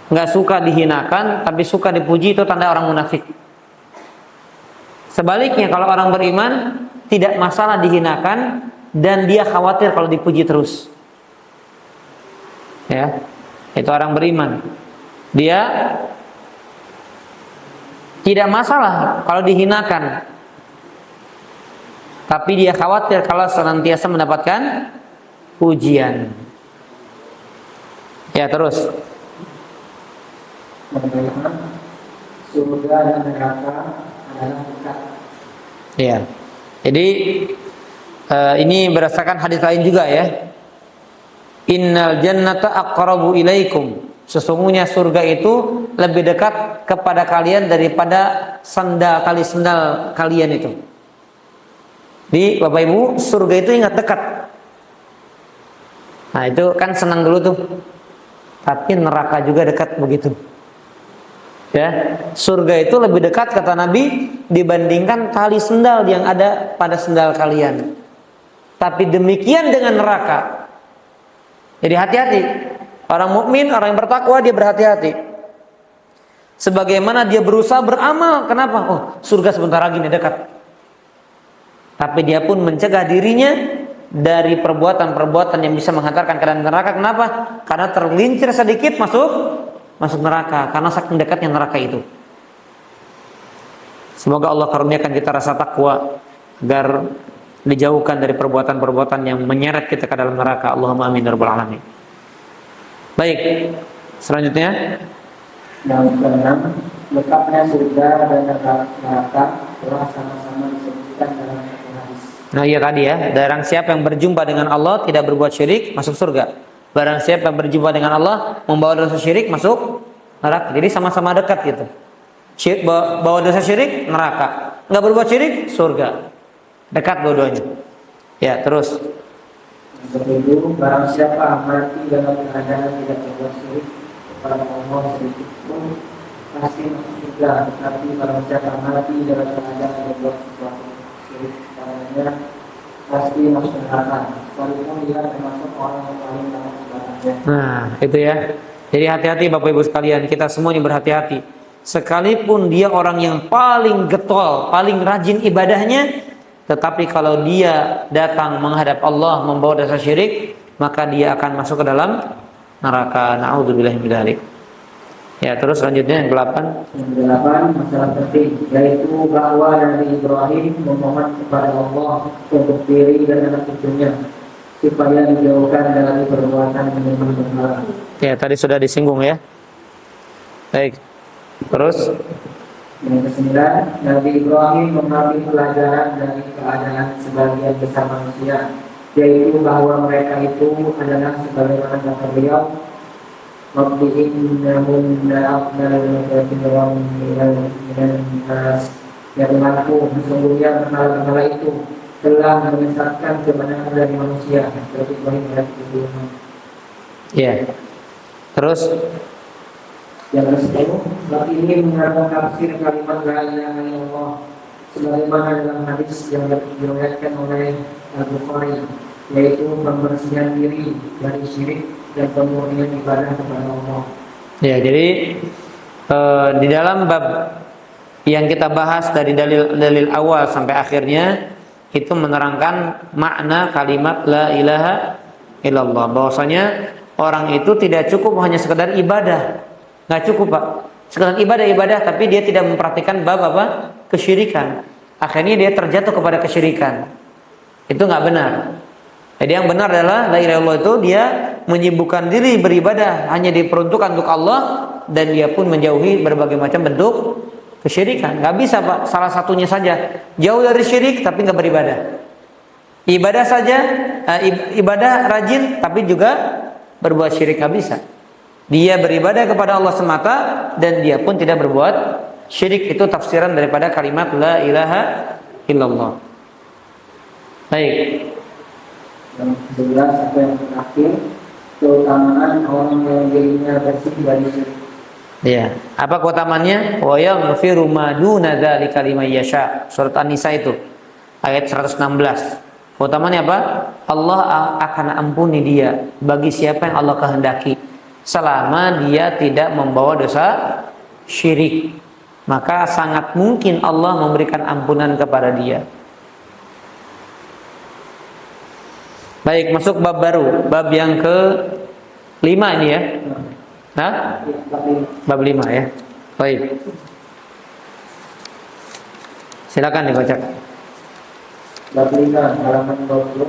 nggak suka dihinakan tapi suka dipuji, itu tanda orang munafik. Sebaliknya kalau orang beriman tidak masalah dihinakan dan dia khawatir kalau dipuji terus. Ya, itu orang beriman. Dia tidak masalah kalau dihinakan, tapi dia khawatir kalau senantiasa mendapatkan pujian. Ya, terus. Surga dan neraka adalah dekat. Ya. Jadi ini berdasarkan hadis lain juga, ya. Innal jannata aqrabu ilaikum. Sesungguhnya surga itu lebih dekat kepada kalian daripada sandal kalian itu. Di Bapak Ibu, surga itu ingat dekat. Nah, itu kan senang dulu tuh. Tapi neraka juga dekat begitu. Ya, surga itu lebih dekat kata Nabi dibandingkan tali sendal yang ada pada sendal kalian. Tapi demikian dengan neraka. Jadi hati-hati. Orang mukmin, orang yang bertakwa, dia berhati-hati. Sebagaimana dia berusaha beramal, kenapa? Oh, surga sebentar lagi nih dekat. Tapi dia pun mencegah dirinya dari perbuatan-perbuatan yang bisa menghantarkan ke dalam neraka. Kenapa? Karena tergelincir sedikit masuk neraka, karena saking dekatnya neraka itu. Semoga Allah karuniakan kita rasa takwa agar dijauhkan dari perbuatan-perbuatan yang menyeret kita ke dalam neraka. Allahumma amin ya rabbal alamin. Baik, selanjutnya Yang keenam, lekapnya surga dan neraka telah sama-sama disebutkan dalam hadis. nah iya tadi ya, barang siapa yang berjumpa dengan Allah tidak berbuat syirik masuk surga. Barang siapa yang berjumpa dengan Allah membawa dosa syirik masuk neraka. Jadi sama-sama dekat gitu. Bawa dosa syirik neraka, nggak berbuat syirik surga. Dekat dua-duanya. Ya, terus. Yang ketujuh, barang siapa mati dalam keadaan tidak berbuat syirik kepada Allah sedikit pun pasti masuk surga. Tetapi barang siapa mati dalam keadaan berbuat sesuatu syirik kepadanya pasti masuk neraka. Sekalipun dia termasuk orang yang paling taat kepadanya. Nah, itu ya. Jadi hati-hati Bapak Ibu sekalian, kita semua ini berhati-hati. Sekalipun dia orang yang paling getol, paling rajin ibadahnya, tetapi kalau dia datang menghadap Allah membawa dosa syirik, maka dia akan masuk ke dalam neraka. Na'udzubillahi min dzalik. Ya, terus selanjutnya yang ke-8. Yang ke-8, masalah penting, yaitu bahwa Nabi Ibrahim memohon kepada Allah untuk diri dan anak cucunya supaya dijauhkan dari perbuatan menyembah berhala. Ya, tadi sudah disinggung ya. Baik. Terus Yang ke-9, Nabi Ibrahim mengambil pelajaran dari keadaan sebagian besar manusia, yaitu bahwa mereka itu adalah sebagaimana kata beliau, ya Tuhanku, sesungguhnya berhala-berhala itu telah menyesatkan kebenaran dari manusia. Seperti Ibrahim ayat 76. ya. Terus Yang ke-10, bab ini mengandung tafsir kalimat la ilaha illallah sebagaimana dalam hadis yang diriwayatkan oleh Al-Bukhari, yaitu pembersihan diri dari syirik dan pemurnian ibadah kepada Allah. ya, jadi di dalam bab yang kita bahas dari dalil awal sampai akhirnya itu menerangkan makna kalimat la ilaha illallah, bahwasanya orang itu tidak cukup hanya sekedar ibadah. Nggak cukup Pak, sekedar ibadah, tapi dia tidak memperhatikan bab apa? Kesyirikan. Akhirnya dia terjatuh kepada kesyirikan. Itu nggak benar. Jadi yang benar adalah la ilaha illallah itu dia menyibukkan diri beribadah hanya diperuntukkan untuk Allah, dan dia pun menjauhi berbagai macam bentuk kesyirikan. Nggak bisa Pak, salah satunya saja jauh dari syirik tapi nggak beribadah. Ibadah saja, ibadah rajin tapi juga berbuat syirik, nggak bisa. Dia beribadah kepada Allah semata dan dia pun tidak berbuat syirik. Itu tafsiran daripada kalimat la ilaha illallah. Baik. Yang ke-11 atau yang terakhir, keutamaan orang yang dirinya bersih dari syirik. Ya, apa keutamaannya? Wa yaghfiru ma duna dzalika liman yasha. Surat An-Nisa itu ayat 116. Keutamaannya apa? Allah akan ampuni dia bagi siapa yang Allah kehendaki, selama dia tidak membawa dosa syirik. Maka sangat mungkin Allah memberikan ampunan kepada dia. Baik, masuk bab baru, bab yang ke-5 ini ya. Hah? Bab 5 ya. Baik. Silakan dibaca. Bab 5 halaman 20.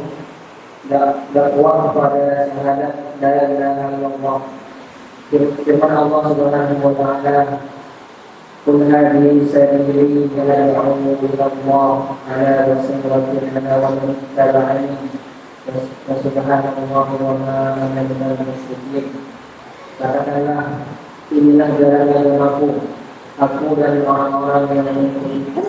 Dakwah kepada syahadat la ilaha illallah. Firman Allah Subhanahu wa taala, "Qul hadhihi sabili yad'u ila Allah ala basiratin ana wa man ittaba'ani wa subhanallahi wa ma ana minal musyrikin." Katakanlah, inilah jalan agamaku, aku dan orang-orang yang mengikutiku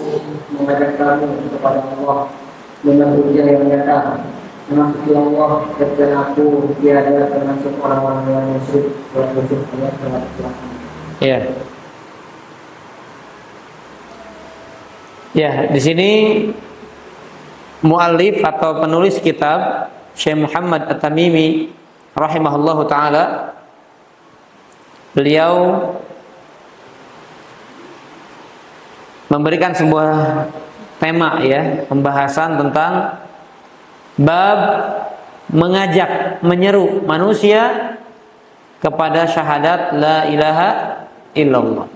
mengajak kamu kepada Allah dengan hujjah yang nyata. Memasuki Allah dan aku tiada termasuk orang-orang yang musyrik. Ya. Ya, di sini muallif atau penulis kitab Syekh Muhammad At-Tamimi rahimahullahu taala, beliau memberikan sebuah tema ya, pembahasan tentang bab mengajak, menyeru manusia kepada syahadat la ilaha illallah.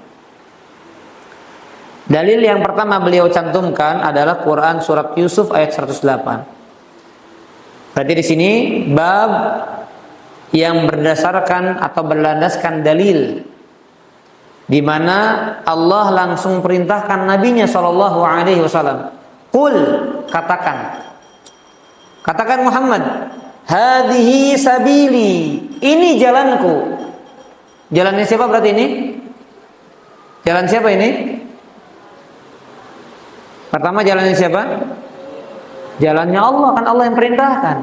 Dalil yang pertama beliau cantumkan adalah Quran surat Yusuf ayat 108. Berarti di sini bab yang berdasarkan atau berlandaskan dalil, di mana Allah langsung perintahkan nabinya sallallahu alaihi wasallam, "Qul," katakan Muhammad, "Hadhihi sabili," ini jalanku. Jalannya siapa berarti ini? Jalan siapa ini? Pertama jalannya siapa? Jalannya Allah, kan Allah yang perintahkan.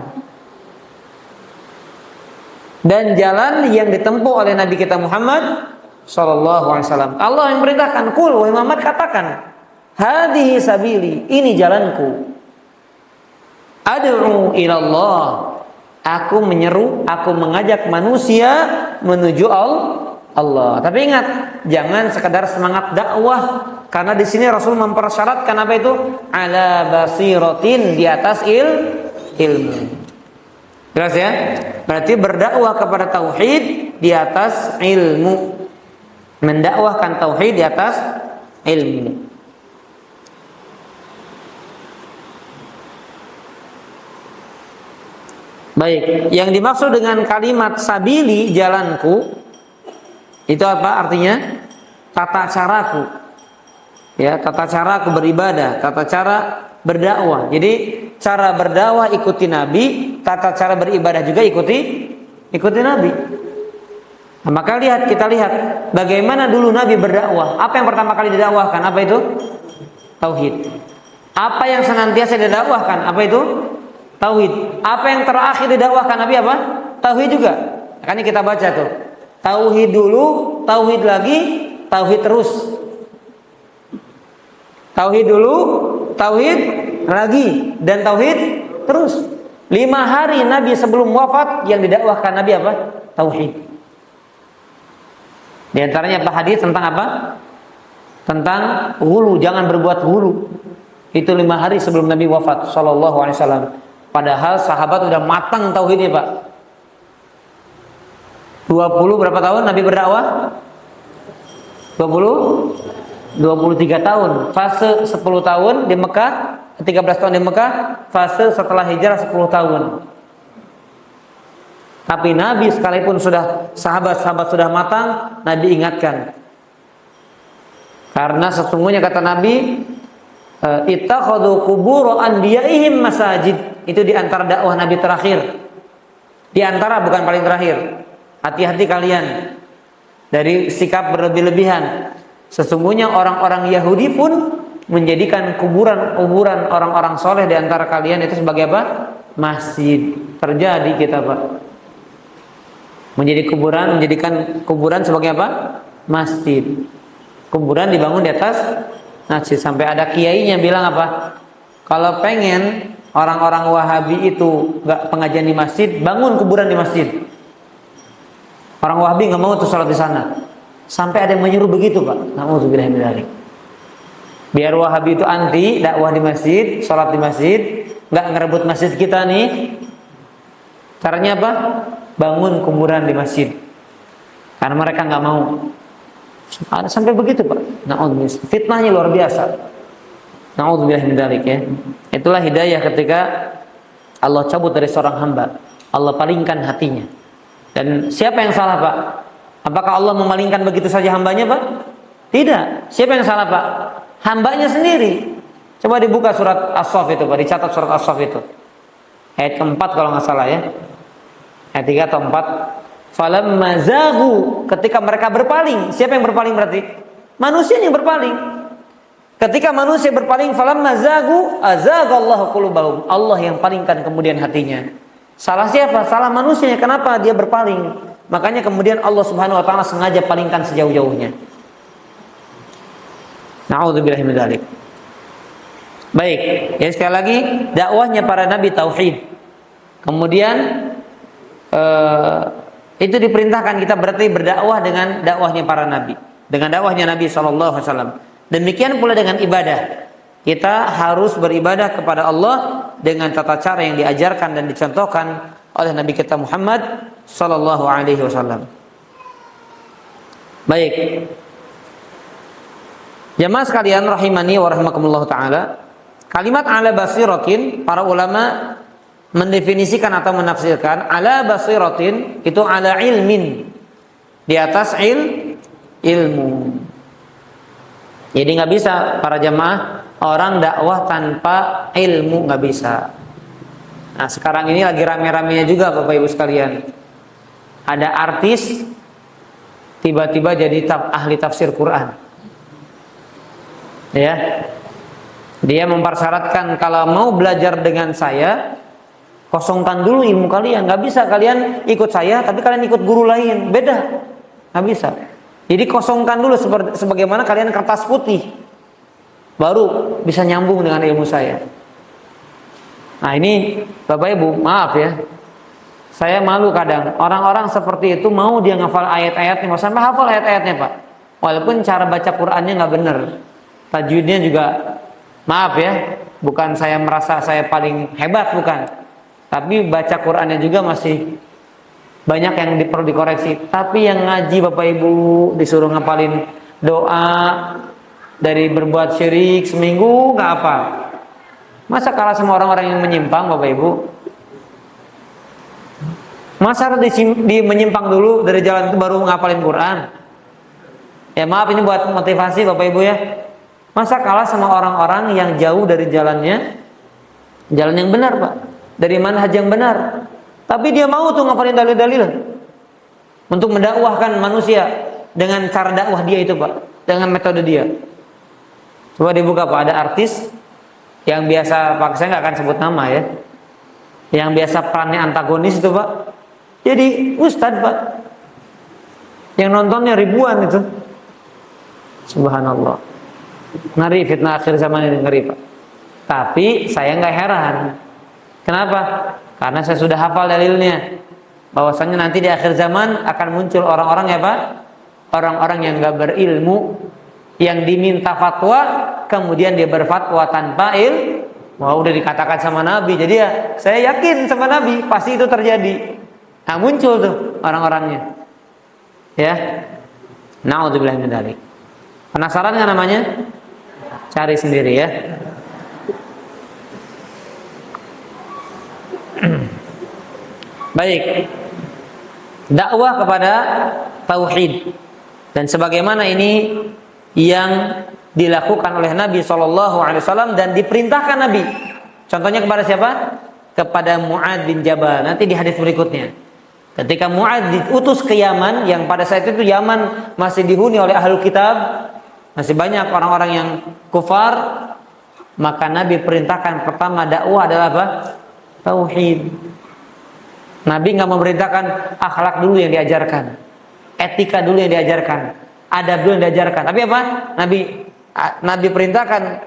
Dan jalan yang ditempuh oleh Nabi kita Muhammad sallallahu alaihi wasallam, Allah yang perintahkan. Qul, wahai Muhammad, katakan, hadhihi sabili, ini jalanku. Ad'u ilallah, aku menyeru, aku mengajak manusia menuju Allah. Tapi ingat, jangan sekedar semangat dakwah, karena di sini Rasul mempersyaratkan apa itu? Ala basiratin, di atas ilmu. Jelas ya? Berarti berdakwah kepada tauhid di atas ilmu. Mendakwahkan tauhid di atas ilmu. Baik, yang dimaksud dengan kalimat sabili, jalanku, itu apa artinya? Tata caraku. Ya, tata caraku beribadah, tata cara berdakwah. Jadi cara berdakwah ikuti Nabi, tata cara beribadah juga ikuti Nabi. Nah, maka kita lihat bagaimana dulu Nabi berdakwah. Apa yang pertama kali didakwahkan? Apa itu? Tauhid. Apa yang senantiasa didakwahkan? Apa itu? Tauhid. Apa yang terakhir didakwahkan Nabi apa? Tauhid juga. Makanya kita baca tuh. Tauhid dulu, tauhid lagi, tauhid terus. Tauhid dulu, tauhid lagi, dan tauhid terus. 5 hari Nabi sebelum wafat yang didakwahkan Nabi apa? Tauhid. Di antaranya apa? Hadis tentang apa? Tentang ghulu, jangan berbuat ghulu. Itu 5 hari sebelum Nabi wafat sallallahu alaihi wasallam. Padahal sahabat udah matang tauhidnya, Pak. 20 berapa tahun Nabi berdakwah? 23 tahun. Fase 10 tahun di Mekah, 13 tahun di Mekah, fase setelah hijrah 10 tahun. Tapi Nabi sekalipun sudah sahabat-sahabat sudah matang, Nabi ingatkan. Karena sesungguhnya kata Nabi, ittakhadhu qubur anbiya'ihim masajid. Itu di antara dakwah Nabi terakhir. Di antara, bukan paling terakhir. Hati-hati kalian dari sikap berlebih-lebihan. Sesungguhnya orang-orang Yahudi pun menjadikan kuburan-kuburan orang-orang soleh di antara kalian itu sebagai apa? Masjid. Terjadi kita, Pak. Menjadikan kuburan sebagai apa? Masjid. Kuburan dibangun di atas masjid. Sampai ada kiainya bilang apa? Kalau pengen orang-orang Wahabi itu gak pengajian di masjid, bangun kuburan di masjid. Orang Wahabi gak mau tuh sholat di sana. Sampai ada yang menyuruh begitu, Pak. Na'udzubillah min dzalik. Biar Wahabi itu anti dakwah di masjid, sholat di masjid, gak ngerebut masjid kita nih. Caranya apa? Bangun kuburan di masjid. Karena mereka gak mau. Sampai begitu, Pak. Na'udzubillah. Fitnahnya luar biasa. Na'udzubillah min dzalik ya. Itulah hidayah ketika Allah cabut dari seorang hamba. Allah palingkan hatinya. Dan siapa yang salah, Pak? Apakah Allah memalingkan begitu saja hambanya, Pak? Tidak. Siapa yang salah, Pak? Hambanya sendiri. Coba dibuka surat As-Saff itu, Pak. Dicatat surat As-Saff itu. Ayat keempat kalau nggak salah ya. Ayat 3 atau 4. Falamma zaghu, ketika mereka berpaling. Siapa yang berpaling berarti? Manusia yang berpaling. Ketika manusia berpaling, falamma zaghu azaghallahu qulubahum. Allah yang palingkan kemudian hatinya. Salah siapa? Salah manusianya. Kenapa dia berpaling? Makanya kemudian Allah Subhanahu wa taala sengaja palingkan sejauh-jauhnya. Na'udzubillahi min dzalik. Baik, ya sekali lagi dakwahnya para nabi tauhid. Kemudian itu diperintahkan kita berarti berdakwah dengan dakwahnya para nabi, dengan dakwahnya Nabi sallallahu alaihi wasallam. Demikian pula dengan ibadah. Kita harus beribadah kepada Allah dengan tata cara yang diajarkan dan dicontohkan oleh Nabi kita Muhammad sallallahu alaihi wasallam. Baik. Jamaah sekalian rahimani wa rahimakumullah taala. Kalimat ala basiratin, para ulama mendefinisikan atau menafsirkan ala basiratin itu ala ilmin, di atas ilmu. Jadi nggak bisa para jamaah orang dakwah tanpa ilmu, nggak bisa. Nah sekarang ini lagi rame-ramenya juga Bapak Ibu sekalian. Ada artis tiba-tiba jadi ahli tafsir Quran. Ya, dia mempersyaratkan kalau mau belajar dengan saya kosongkan dulu ilmu kalian. Nggak bisa kalian ikut saya tapi kalian ikut guru lain, beda, nggak bisa. Jadi kosongkan dulu sebagaimana kalian kertas putih, baru bisa nyambung dengan ilmu saya. Nah ini Bapak Ibu, maaf ya, saya malu kadang orang-orang seperti itu mau dia ngafal ayat-ayatnya, sampai hafal ayat-ayatnya Pak, walaupun cara baca Qurannya nggak benar, tajwidnya juga, maaf ya, bukan saya merasa saya paling hebat, bukan, tapi baca Qurannya juga masih banyak yang perlu dikoreksi. Tapi yang ngaji Bapak Ibu disuruh ngapalin doa dari berbuat syirik seminggu nggak apa. Masa kalah sama orang-orang yang menyimpang Bapak Ibu? Masa harus menyimpang dulu dari jalan itu baru ngapalin Quran? Ya maaf ini buat motivasi Bapak Ibu ya. Masa kalah sama orang-orang yang jauh dari jalannya, jalan yang benar Pak, dari manhaj yang benar. Tapi dia mau tuh ngapalin dalil-dalil untuk mendakwahkan manusia dengan cara dakwah dia itu Pak, dengan metode dia. Coba dibuka Pak, ada artis yang biasa Pak, saya nggak akan sebut nama ya, yang biasa perannya antagonis itu Pak, jadi ustadz Pak, yang nontonnya ribuan itu. Subhanallah, ngeri, fitnah akhir zaman ini ngeri Pak. Tapi saya nggak heran. Kenapa? Karena saya sudah hafal dalilnya, bahwasanya nanti di akhir zaman akan muncul orang-orang ya Pak, orang-orang yang nggak berilmu, yang diminta fatwa, kemudian dia berfatwa tanpa ilmu. Wah udah dikatakan sama Nabi, jadi ya saya yakin sama Nabi pasti itu terjadi. Nah muncul tuh orang-orangnya, ya. Na'udzubillah min dzalik. Penasaran nggak namanya? Cari sendiri ya. Baik, dakwah kepada tauhid, dan sebagaimana ini yang dilakukan oleh Nabi SAW dan diperintahkan Nabi. Contohnya kepada siapa? Kepada Mu'adz bin Jabal. Nanti di hadis berikutnya, ketika Mu'adz diutus ke Yaman, yang pada saat itu Yaman masih dihuni oleh ahlul kitab, masih banyak orang-orang yang kufar, maka Nabi perintahkan pertama dakwah adalah apa? Tauhid. Nabi nggak memerintahkan akhlak dulu yang diajarkan, etika dulu yang diajarkan, adab dulu yang diajarkan. Tapi apa? Nabi perintahkan,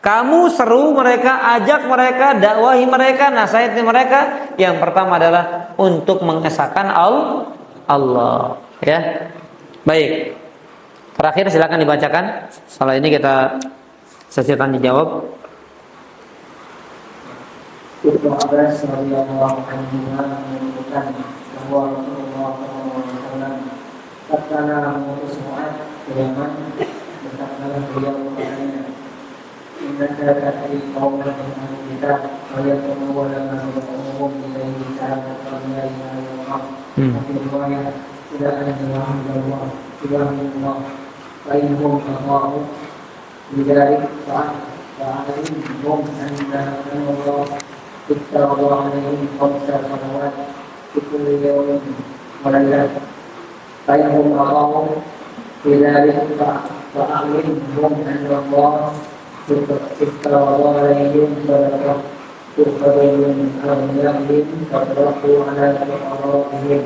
kamu seru mereka, ajak mereka, dakwahi mereka, nasihati mereka. Yang pertama adalah untuk mengesahkan Allah. Ya, baik. Terakhir silakan dibacakan. Setelah ini kita sesi tanya jawab. Ibnu Abbas radhiyallahu anhu menyebutkan bahwa Rasulullah SAW tatkala mengutus Mu'adz ke Yaman, berkatalah beliau kepadanya, innaka ta'ti qauman min ahli kitab wa yatamawwala ma yad'uhum ilayhi ta'ala la ilaha illallah. Tapi riwayat tidak ada ilaha illallah, ilaha illallah. Fa innahum taqa'u bidzalik fa'alim anna Allah افترض عليهم 5 صلوات في كل يوم وليلة فإنهم أطاعوا في ذلك فأعلمهم أن الله افترض عليهم صدقة تؤخذ من أغنيائهم فترد على فقرائهم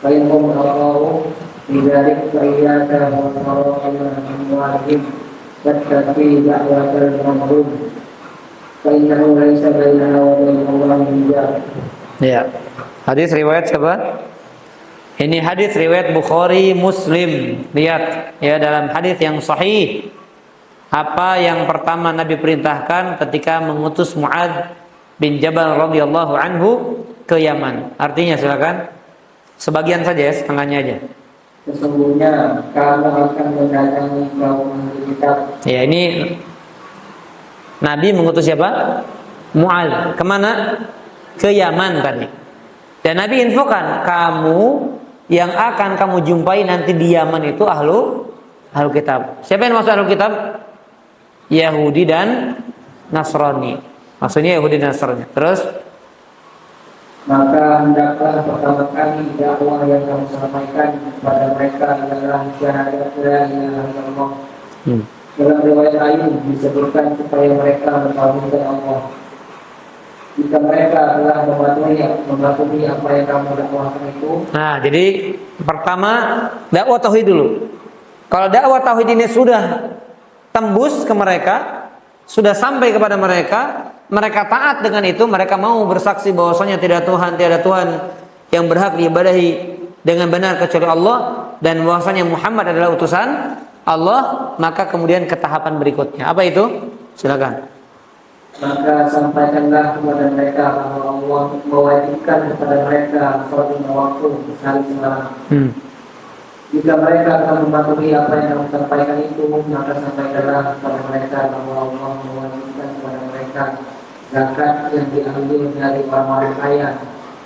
فإنهم أطاعوا في ذلك فإياك وفرائض أموالهم واتقي دعوة المظلوم. Ya, hadis riwayat siapa? Ini hadis riwayat Bukhari Muslim. Lihat ya, dalam hadis yang sahih Apa yang pertama Nabi perintahkan ketika mengutus Mu'adz bin Jabal radhiyallahu anhu ke Yaman? Artinya silakan. Sebagian saja ya, setengahnya aja. Sesungguhnya kamu akan mendatangi kaum ahli kitab. Ya, ini Nabi mengutus siapa? Mu'adz. Kemana? Ke Yaman tadi. Dan Nabi infokan, kamu yang akan kamu jumpai nanti di Yaman itu ahlu kitab. Siapa yang masuk ahlu kitab? Yahudi dan Nasrani. Maksudnya Yahudi dan Nasrani. Terus, maka hendaklah pertama kali dakwah yang kamu sampaikan kepada mereka adalah syahadat la ilaha illallah. Dalam riwayat lain disebutkan supaya mereka mengagungkan Allah. Jika mereka telah mematuhi apa yang kamu dakwahkan itu. Nah, jadi pertama dakwah tauhid dulu. Kalau dakwah tauhid ini sudah tembus ke mereka, sudah sampai kepada mereka, mereka taat dengan itu, mereka mau bersaksi bahwasanya tiada Tuhan yang berhak diibadahi dengan benar kecuali Allah, dan bahwasanya Muhammad adalah utusan Allah, maka kemudian ke tahapan berikutnya. Apa itu? Silakan. Maka sampaikanlah kepada mereka bahwa Allah mewajibkan kepada mereka sholat lima waktu sehari semalam. Jika mereka akan mematuhi apa yang kamu sampaikan itu, maka sampaikanlah kepada mereka bahwa Allah mewajibkan kepada mereka zakat yang diambil dari orang-orang kaya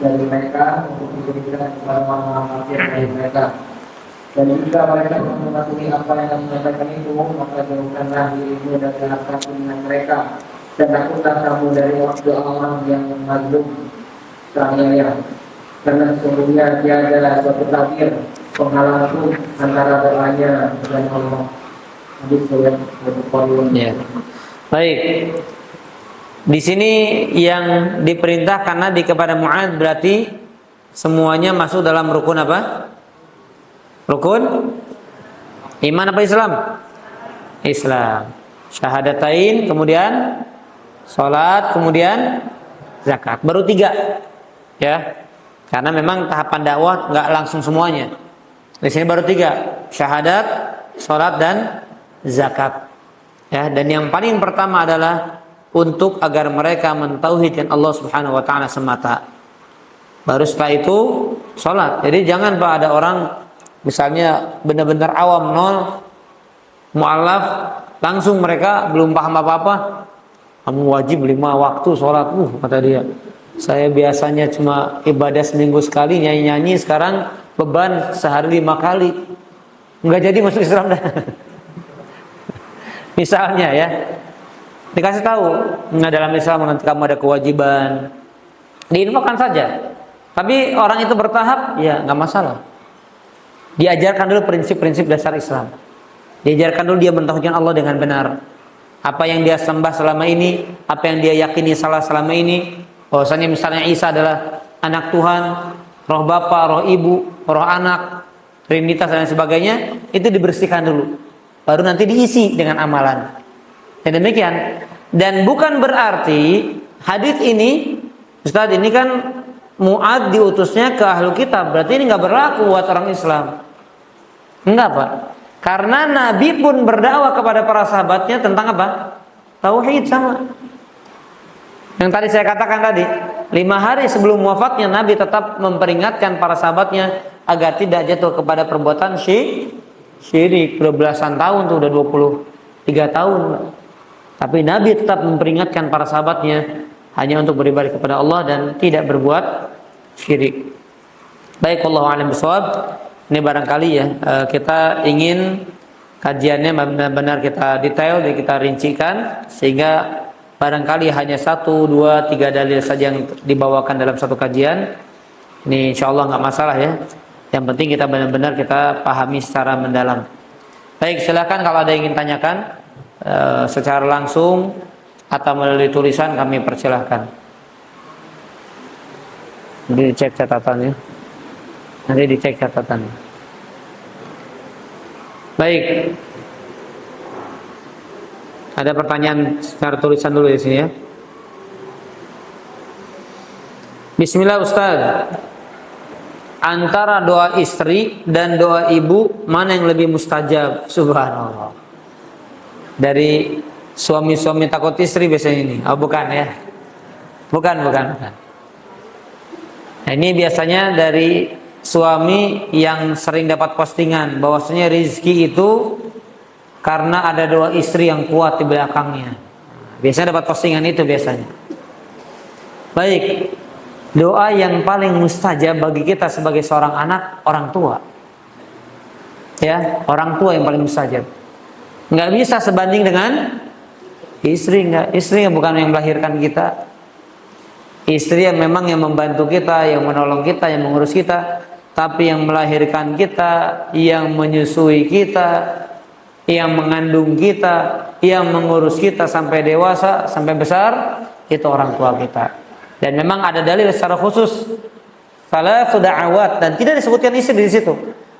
dari mereka untuk diberikan kepada orang-orang fakir dari mereka. Dan jika mereka mematuhi apa yang kamu sampaikan itu, maka jauhkanlah dirimu dari harta dengan mereka. Dan takutlah kamu dari waktu orang yang mazlum teraniaya, karena sesungguhnya dia adalah suatu takdir penghalang pun antara doanya dan Allah. Hadis riwayat Bukhari. Ya. Baik. Di sini yang diperintahkan Nabi kepada Mu'adz berarti semuanya masuk dalam rukun apa? Rukun iman apa Islam? Islam. Syahadatain, kemudian salat, kemudian zakat. Baru 3. Ya. Karena memang tahapan dakwah nggak langsung semuanya. Di sini baru 3. Syahadat, salat dan zakat. Ya, dan yang paling pertama adalah untuk agar mereka mentauhidkan Allah Subhanahu wa taala semata. Baru setelah itu salat. Jadi jangan Pak ada orang misalnya benar-benar awam nol mu'alaf, langsung mereka belum paham apa-apa. Kamu wajib 5 waktu sholat. Kata dia, saya biasanya cuma ibadah seminggu sekali, nyanyi-nyanyi, sekarang beban sehari 5 kali. Enggak jadi masuk Islam dah. Misalnya ya, dikasih tahu, dalam Islam nanti kamu ada kewajiban, diinfokan saja. Tapi orang itu bertahap, ya nggak masalah. Diajarkan dulu prinsip-prinsip dasar Islam. Diajarkan dulu dia mentauhidkan Allah dengan benar. Apa yang dia sembah selama ini, apa yang dia yakini salah selama ini, bahwasanya misalnya Isa adalah anak Tuhan, roh Bapa, roh Ibu, roh Anak, Trinitas dan sebagainya, itu dibersihkan dulu. Baru nanti diisi dengan amalan. Dan demikian. Dan bukan berarti hadis ini, Ustaz, ini kan Mu'adz diutusnya ke ahlu kitab, berarti ini nggak berlaku buat orang Islam. Enggak Pak. Karena Nabi pun berdakwah kepada para sahabatnya tentang apa? Tauhid sama. Yang tadi saya katakan tadi, 5 hari sebelum wafatnya Nabi tetap memperingatkan para sahabatnya agar tidak jatuh kepada perbuatan syirik. Udah belasan tahun tuh, udah 23 tahun. Tapi Nabi tetap memperingatkan para sahabatnya hanya untuk beribadah kepada Allah dan tidak berbuat syirik. Baik, wallahu a'lam bishawab. Ini barangkali ya kita ingin kajiannya benar-benar kita detail dan kita rincikan sehingga barangkali hanya 1, 2, 3 dalil saja yang dibawakan dalam satu kajian. Ini insya Allah nggak masalah ya. Yang penting kita benar-benar kita pahami secara mendalam. Baik, silakan kalau ada yang ingin tanyakan secara langsung atau melalui tulisan kami persilahkan. Nanti dicek catatannya. Baik. Ada pertanyaan secara tulisan dulu di sini ya. Bismillah Ustaz. Antara doa istri dan doa ibu mana yang lebih mustajab? Subhanallah. Dari suami-suami takut istri biasanya ini. Oh, bukan ya. Bukan. Nah, ini biasanya dari suami yang sering dapat postingan bahwasanya rezeki itu karena ada doa istri yang kuat di belakangnya. Biasanya dapat postingan itu biasanya. Baik, doa yang paling mustajab bagi kita sebagai seorang anak, orang tua. Ya, orang tua yang paling mustajab. Nggak bisa sebanding dengan istri, nggak. Istri yang bukan yang melahirkan kita. Istri yang memang yang membantu kita, yang menolong kita, yang mengurus kita. Tapi yang melahirkan kita, yang menyusui kita, yang mengandung kita, yang mengurus kita sampai dewasa, sampai besar, itu orang tua kita. Dan memang ada dalil secara khusus, salatu da'awat, dan tidak disebutkan istri di situ.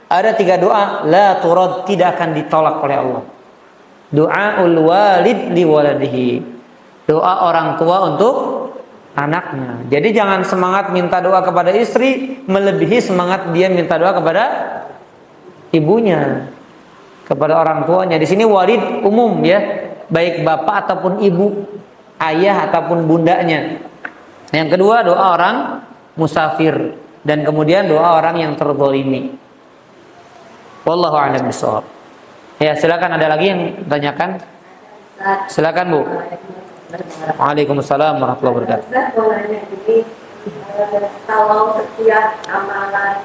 Ada 3 doa, la turad, tidak akan ditolak oleh Allah. Doaul walid li waladihi, doa orang tua untuk anaknya. Jadi jangan semangat minta doa kepada istri melebihi semangat dia minta doa kepada ibunya, kepada orang tuanya. Di sini walid umum ya, baik bapak ataupun ibu, ayah ataupun bundanya. Yang kedua doa orang musafir, dan kemudian doa orang yang terzalimi. Wallahu a'lam bishawab. Ya, silakan, ada lagi yang tanyakan? Silakan Bu. Waalaikumsalam warahmatullahi wabarakatuh. Ustaz mau nanya ini, kalau setiap amalan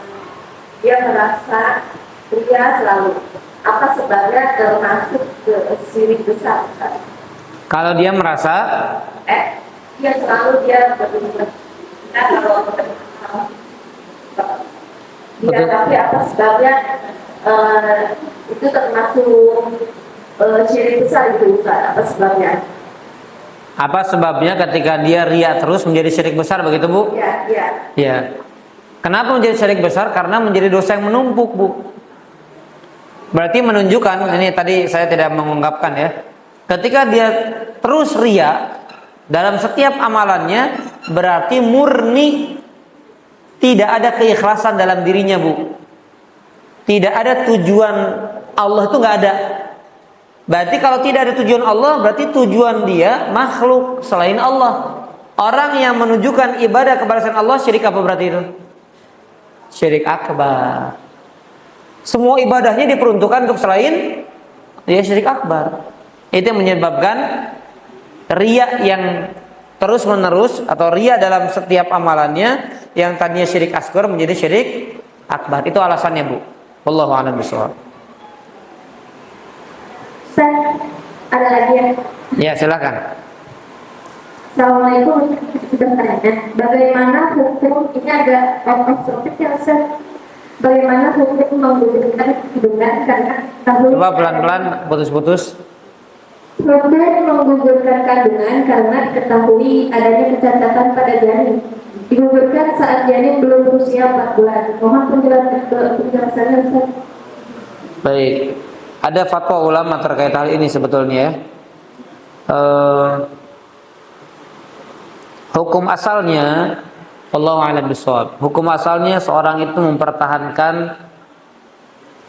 dia merasa dia selalu, apa sebabnya termasuk ke syirik besar, Ustaz? Kalau dia merasa Dia selalu dia berbuat, kalau dia, tapi apa sebabnya itu termasuk syirik besar gitu, Ustaz? Apa sebabnya? apa sebabnya ketika dia riya terus menjadi syirik besar, begitu Bu? Iya. Ya. Kenapa menjadi syirik besar? Karena menjadi dosa yang menumpuk, Bu. Berarti menunjukkan, ini tadi saya tidak mengungkapkan ya. Ketika dia terus riya dalam setiap amalannya, berarti murni tidak ada keikhlasan dalam dirinya, Bu. Tidak ada tujuan Allah, itu nggak ada. Berarti kalau tidak ada tujuan Allah, berarti tujuan dia makhluk selain Allah. Orang yang menunjukkan ibadah kepada selain Allah, syirik apa berarti itu? Syirik akbar. Semua ibadahnya diperuntukkan untuk selain dia, syirik akbar. Itu yang menyebabkan riya yang terus menerus, atau riya dalam setiap amalannya yang tadinya syirik asghar menjadi syirik akbar. Itu alasannya, Bu. Wallahu a'lam bishawab. Ustaz, ada lagi ya? Ya, silakan. Assalamualaikum. Sudah tanya, bagaimana hukum, ini agak topik ya Ustaz, bagaimana hukum menggugurkan kandungan karena tahu? Coba pelan-pelan, putus-putus. Hukum menggugurkan kandungan karena diketahui adanya kecacatan pada janin. Digugurkan saat janin belum berusia 4 bulan. Mohon penjelasannya Ustaz. Baik. Ada fatwa ulama terkait hal ini sebetulnya ya. Hukum asalnya, Allahu a'lam bishawab. Hukum asalnya seorang itu mempertahankan,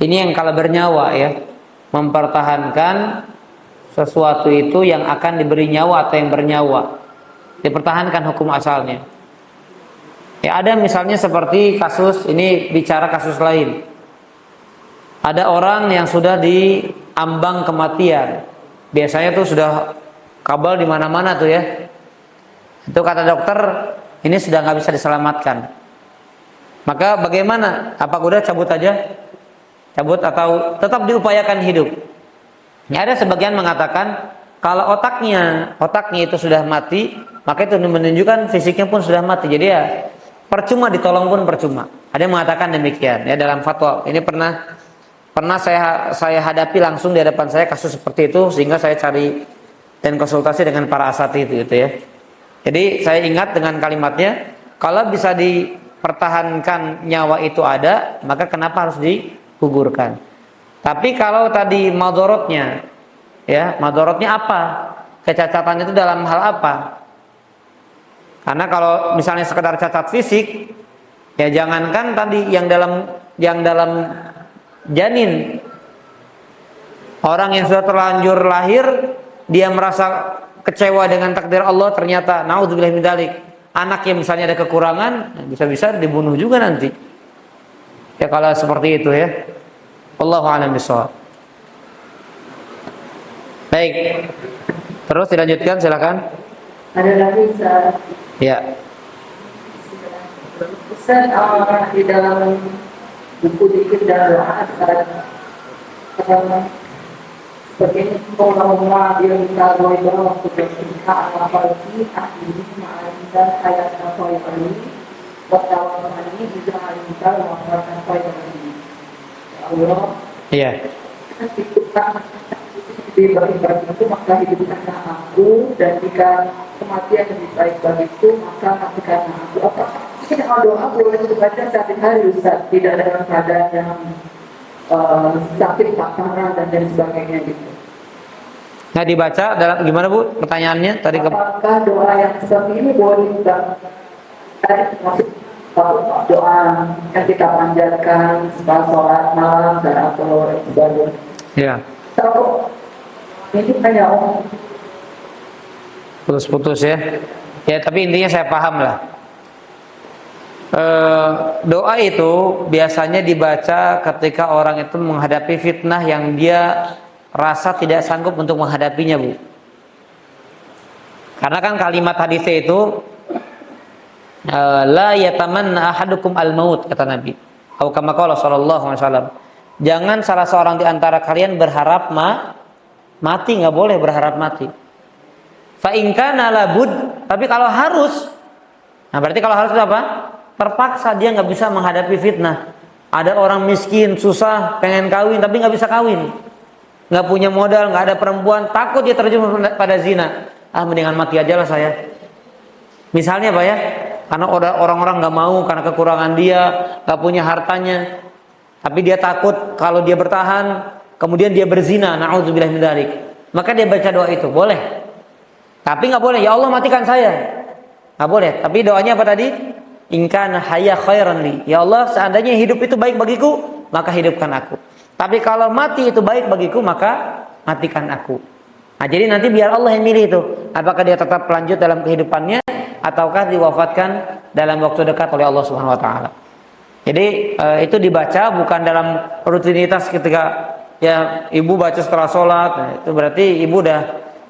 ini yang kalau bernyawa ya, mempertahankan sesuatu itu yang akan diberi nyawa atau yang bernyawa. Dipertahankan hukum asalnya. Ya, ada misalnya seperti kasus ini, bicara kasus lain. Ada orang yang sudah diambang kematian. Biasanya tuh sudah kabel di mana-mana tuh ya. Itu kata dokter, ini sudah nggak bisa diselamatkan. Maka bagaimana? Apa udah cabut aja? Cabut atau tetap diupayakan hidup? Ya, ada sebagian mengatakan kalau otaknya itu sudah mati, maka itu menunjukkan fisiknya pun sudah mati. Jadi ya percuma ditolong pun percuma. Ada yang mengatakan demikian ya dalam fatwa. Ini pernah saya hadapi langsung di hadapan saya kasus seperti itu, sehingga saya cari dan konsultasi dengan para asatidz itu ya. Jadi saya ingat dengan kalimatnya, kalau bisa dipertahankan nyawa itu ada, maka kenapa harus digugurkan? Tapi kalau tadi madorotnya, ya madorotnya apa? Kecacatan itu dalam hal apa? Karena kalau misalnya sekedar cacat fisik, ya jangankan tadi yang dalam janin, Orang yang sudah terlanjur lahir, dia merasa kecewa dengan takdir Allah, ternyata naudzubillah min dzalik. Anak yang misalnya ada kekurangan, bisa-bisa dibunuh juga nanti. Ya kalau seperti itu ya. Wallahu a'lam bishawab. Baik. Terus dilanjutkan silakan. Ada lagi Ustaz. Ya. Ustaz, di dalam buku zikir dan doa seperti ini, Allahumma biar kita doa waktu berdoa al-Fatihah ahli ma'alindan hayat al-Fatihah watawal ini juga alindan waktu al-Fatihah. Allah. Iya. Di beribadah itu maka hidupkanlah aku, dan jika kematian lebih baik bagiku maka matikanlah aku. Apakah ini doa boleh dibaca setiap hari Ustaz, tidak dalam keadaan yang sakit parah dan lain sebagainya gitu? Nah dibaca dalam gimana Bu? Pertanyaannya tadi apakah doa yang seperti ini boleh dibaca? Maksud doa yang kita panjatkan setelah sholat malam dan atau sebagainya. ya. Atau ini hanya Putus-putus ya. Ya tapi intinya saya paham lah. Doa itu biasanya dibaca ketika orang itu menghadapi fitnah yang dia rasa tidak sanggup untuk menghadapinya, Bu. Karena kan kalimat hadisnya itu la yatamanna ahadukum al-maut, kata Nabi. Atau kama qala sallallahu alaihi wasallam. Jangan salah seorang di antara kalian berharap mati, enggak boleh berharap mati. Fa in kana labud, tapi kalau harus, nah berarti kalau harus itu apa? Terpaksa dia nggak bisa menghadapi fitnah. Ada orang miskin, susah, pengen kawin tapi nggak bisa kawin, nggak punya modal, nggak ada perempuan, takut dia terjun pada zina. Mendingan mati aja lah saya. Misalnya Pak ya, karena orang-orang nggak mau karena kekurangan dia, nggak punya hartanya, tapi dia takut kalau dia bertahan, kemudian dia berzina, naudzubillah min dzalik. Maka dia baca doa itu, boleh. Tapi nggak boleh, ya Allah matikan saya, nggak boleh. Tapi doanya apa tadi? In kana hayya khairan li. Ya Allah, seandainya hidup itu baik bagiku, maka hidupkan aku. Tapi kalau mati itu baik bagiku, maka matikan aku. Nah, jadi nanti biar Allah yang milih itu. Apakah dia tetap lanjut dalam kehidupannya ataukah diwafatkan dalam waktu dekat oleh Allah Subhanahu wa taala. Jadi itu dibaca bukan dalam rutinitas ketika ya ibu baca setelah sholat. Nah, itu berarti ibu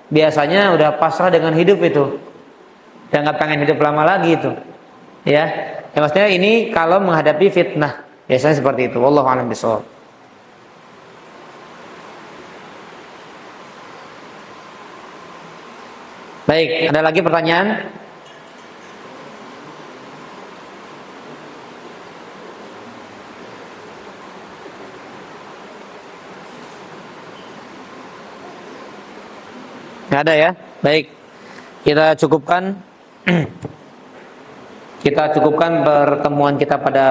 biasanya udah pasrah dengan hidup itu. Udah nggak pengen hidup lama lagi itu. Ya maksudnya ini kalau menghadapi fitnah biasanya seperti itu. Wallahu a'lam bishawab. Baik, ada lagi pertanyaan? Nggak ada ya? Baik, kita cukupkan. Kita cukupkan pertemuan kita pada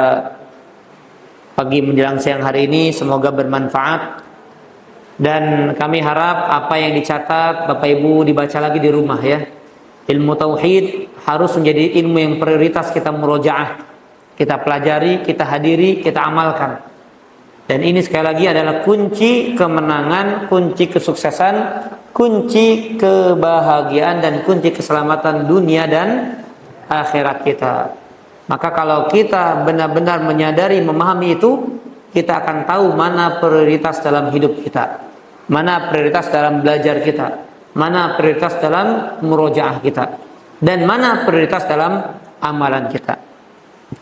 pagi menjelang siang hari ini. Semoga bermanfaat. Dan kami harap apa yang dicatat Bapak Ibu dibaca lagi di rumah ya. Ilmu tauhid harus menjadi ilmu yang prioritas kita murojaah. Kita pelajari, kita hadiri, kita amalkan. Dan ini sekali lagi adalah kunci kemenangan, kunci kesuksesan, kunci kebahagiaan dan kunci keselamatan dunia dan akhirat kita. Maka kalau kita benar-benar menyadari, memahami itu, kita akan tahu mana prioritas dalam hidup kita, mana prioritas dalam belajar kita, mana prioritas dalam murojaah kita, dan mana prioritas dalam amalan kita.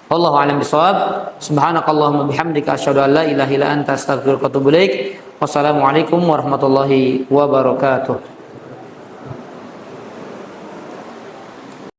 Wallahu a'lam bishawab. Subhanakallahumma bihamdika asyhadu an la ilaha illa anta astaghfiruka wa atubu ilaik. Wassalamualaikum warahmatullahi wabarakatuh.